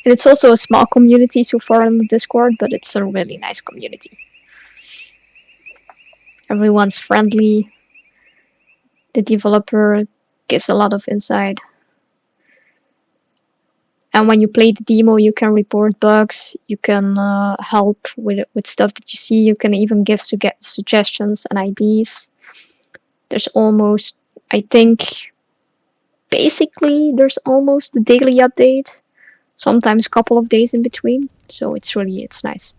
And it's also a small community so far on the Discord, but it's a really nice community. Everyone's friendly. The developer gives a lot of insight. And when you play the demo, you can report bugs. You can help with stuff that you see. You can even give suggestions and ideas. There's almost, I think, basically there's almost a daily update. Sometimes a couple of days in between. So it's nice.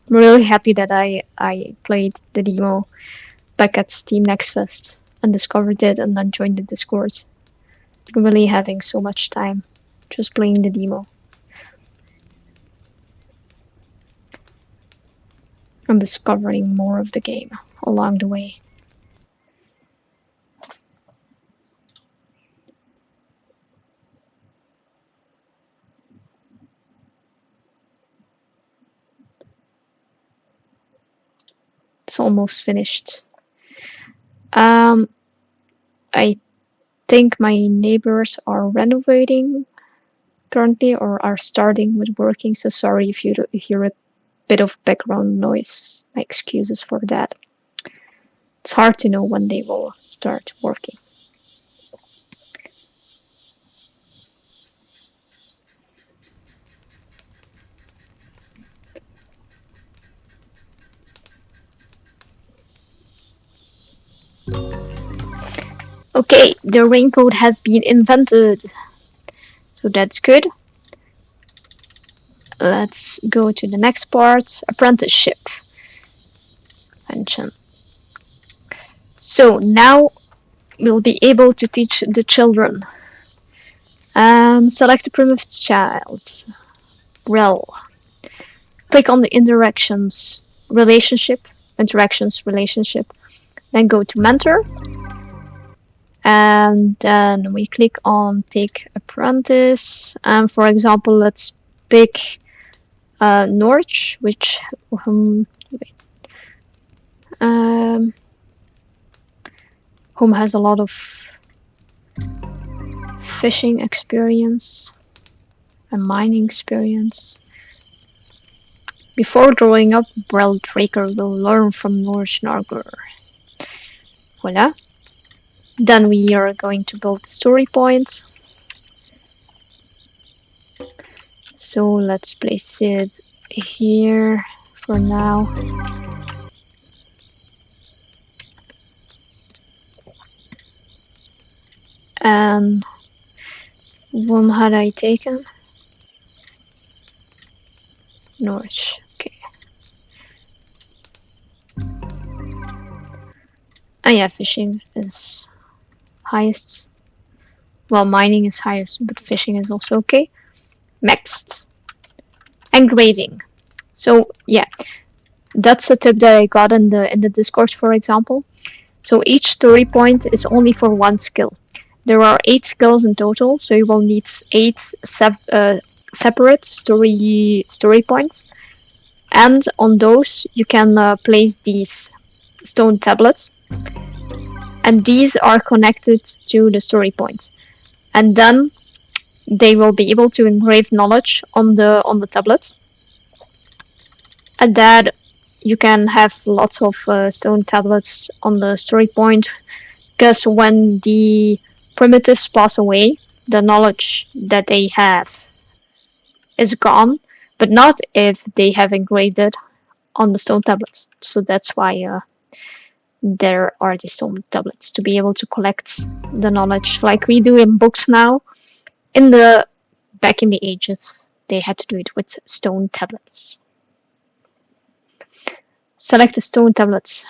I'm really happy that I played the demo back at Steam Next Fest and discovered it and then joined the Discord. I'm really having so much time just playing the demo. I'm discovering more of the game along the way. It's almost finished. I think my neighbors are renovating currently or are starting with working, so sorry if you hear a bit of background noise. My excuses for that. It's hard to know when they will start working. Okay, the raincoat has been invented. So that's good. Let's go to the next part, apprenticeship. Mention. So now we'll be able to teach the children. Select the primitive child. Rel. Click on the interactions, relationship. Then go to mentor. And then we click on take apprentice. And for example, let's pick Norwich, which whom has a lot of fishing experience and mining experience. Before growing up, Brel Draker will learn from Norwich Nargur. Voila. Then we are going to build the story points. So let's place it here for now. And whom had I taken? Norwich. Okay. Oh yeah, fishing is highest. Well, mining is highest, but fishing is also okay. Next. Engraving. So yeah, that's a tip that I got in the Discord, for example. So each story point is only for one skill. There are 8 skills in total, so you will need 8 separate story points. And on those, you can place these stone tablets. And these are connected to the story points. And then they will be able to engrave knowledge on the tablets. And that you can have lots of stone tablets on the story point, because when the primitives pass away, the knowledge that they have is gone, but not if they have engraved it on the stone tablets. So that's why there are the stone tablets, to be able to collect the knowledge like we do in books now. Back in the ages, they had to do it with stone tablets. Select the stone tablets.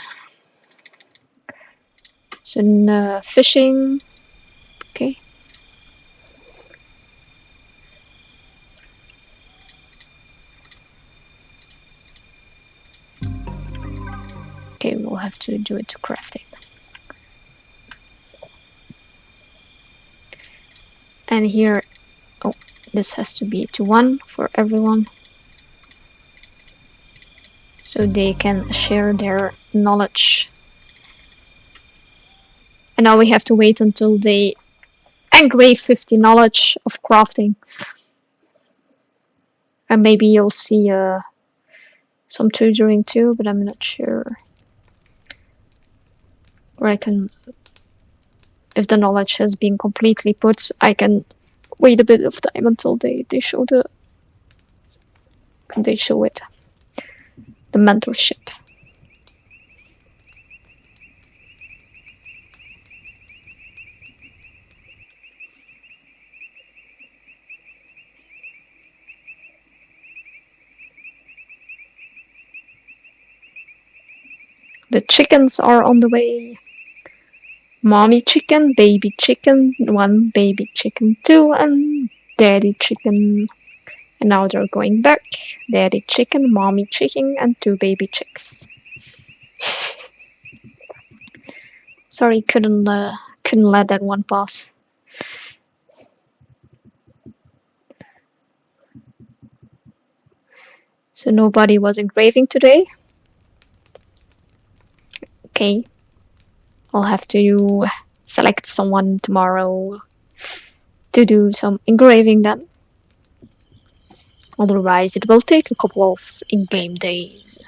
So in fishing, okay. Okay, we'll have to do it to crafting. And here, oh, this has to be to 1 for everyone, so they can share their knowledge. And now we have to wait until they engrave 50 knowledge of crafting. And maybe you'll see some tutoring too, but I'm not sure. Or I can, if the knowledge has been completely put, I can wait a bit of time until they show it, the mentorship. The chickens are on the way. Mommy chicken, baby chicken, 1 baby chicken 2, and daddy chicken. And now they're going back. Daddy chicken, mommy chicken, and 2 baby chicks. Sorry, couldn't let that one pass. So nobody was engraving today. Okay, I'll have to select someone tomorrow to do some engraving then. Otherwise, it will take a couple of in-game days.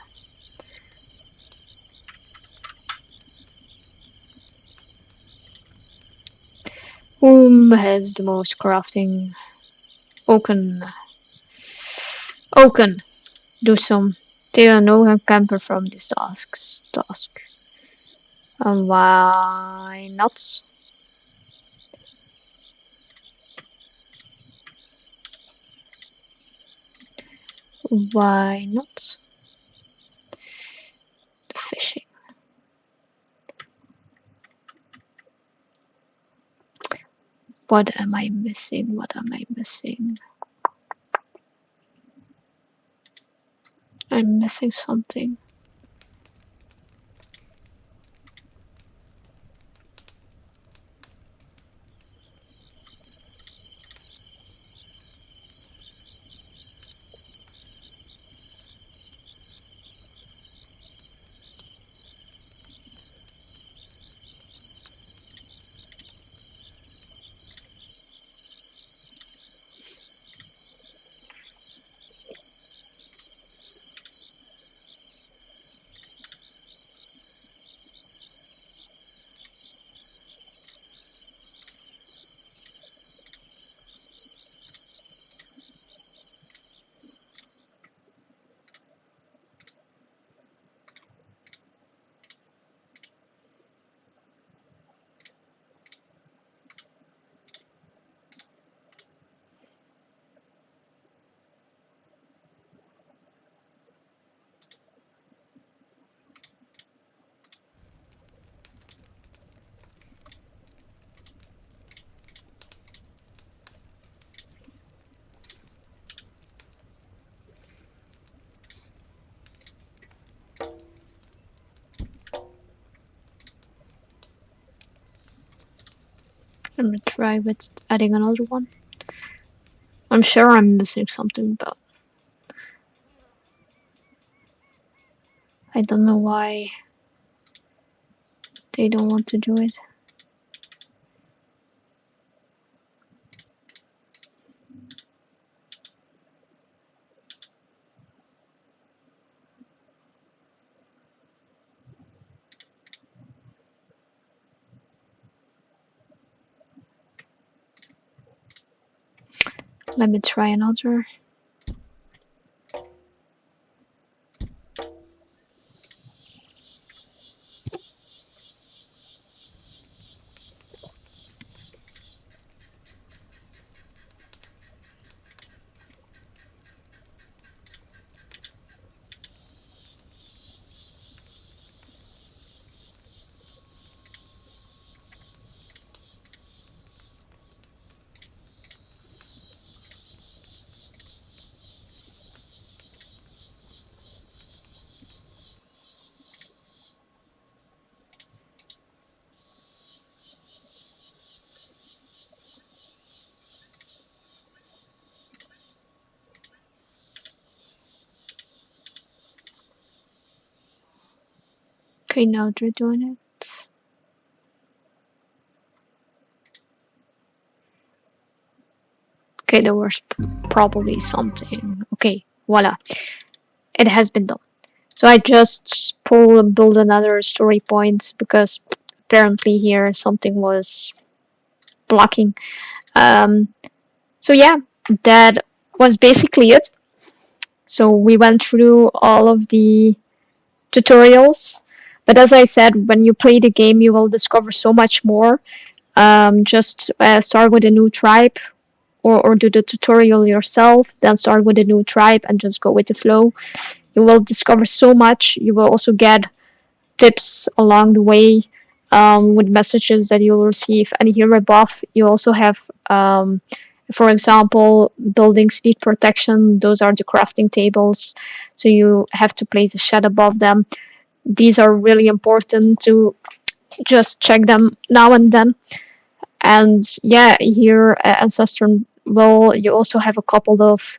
Whom has the most crafting? Oaken. Oaken, do some. There no camper from this task. And why not? Why not? Fishing. What am I missing? What am I missing? I'm missing something. I'm gonna try with adding another one. I'm sure I'm missing something, but I don't know why they don't want to do it. Let me try another. Okay, now they're doing it. Okay, there was probably something. Okay, voila. It has been done. So I just pull and build another story point because apparently here something was blocking. Um, so yeah, that was basically it. So we went through all of the tutorials. But as I said, when you play the game, you will discover so much more. Just start with a new tribe, or do the tutorial yourself, then start with a new tribe and just go with the flow. You will discover so much. You will also get tips along the way with messages that you'll receive. And here above, you also have, for example, buildings need protection. Those are the crafting tables. So you have to place a shed above them. These are really important to just check them now and then. And yeah, here at Ancestor Well, you also have a couple of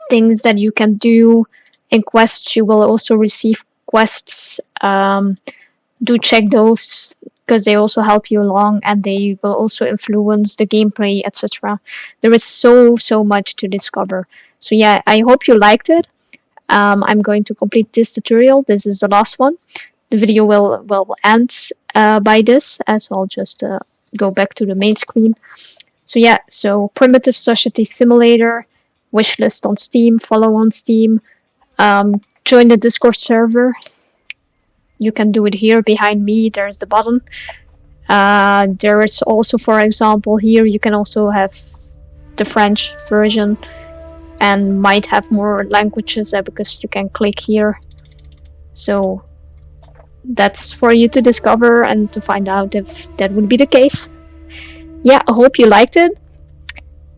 things that you can do in quests. You will also receive quests. Do check those because they also help you along and they will also influence the gameplay, etc. There is so much to discover. So yeah, I hope you liked it. I'm going to complete this tutorial. This is the last one. The video will end by this, as I'll just go back to the main screen. So yeah, so Primitive Society Simulator, wishlist on Steam, follow on Steam, join the Discord server. You can do it here behind me. There's the button. There is also, for example, here you can also have the French version and might have more languages because you can click here. So that's for you to discover and to find out if that would be the case. Yeah, I hope you liked it.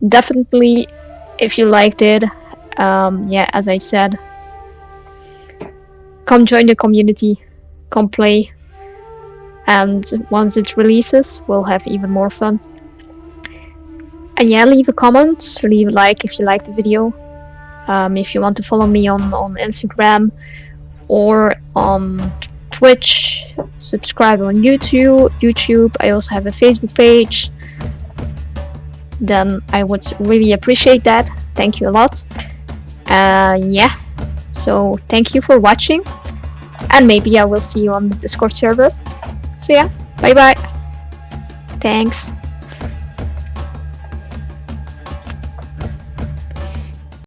Definitely, if you liked it, yeah, as I said, come join the community, come play, and once it releases, we'll have even more fun. And yeah, leave a comment, leave a like if you liked the video. If you want to follow me on Instagram or on Twitch, subscribe on YouTube. I also have a Facebook page. Then I would really appreciate that. Thank you a lot. Yeah, so thank you for watching, and maybe I will see you on the Discord server. So yeah, bye bye. Thanks.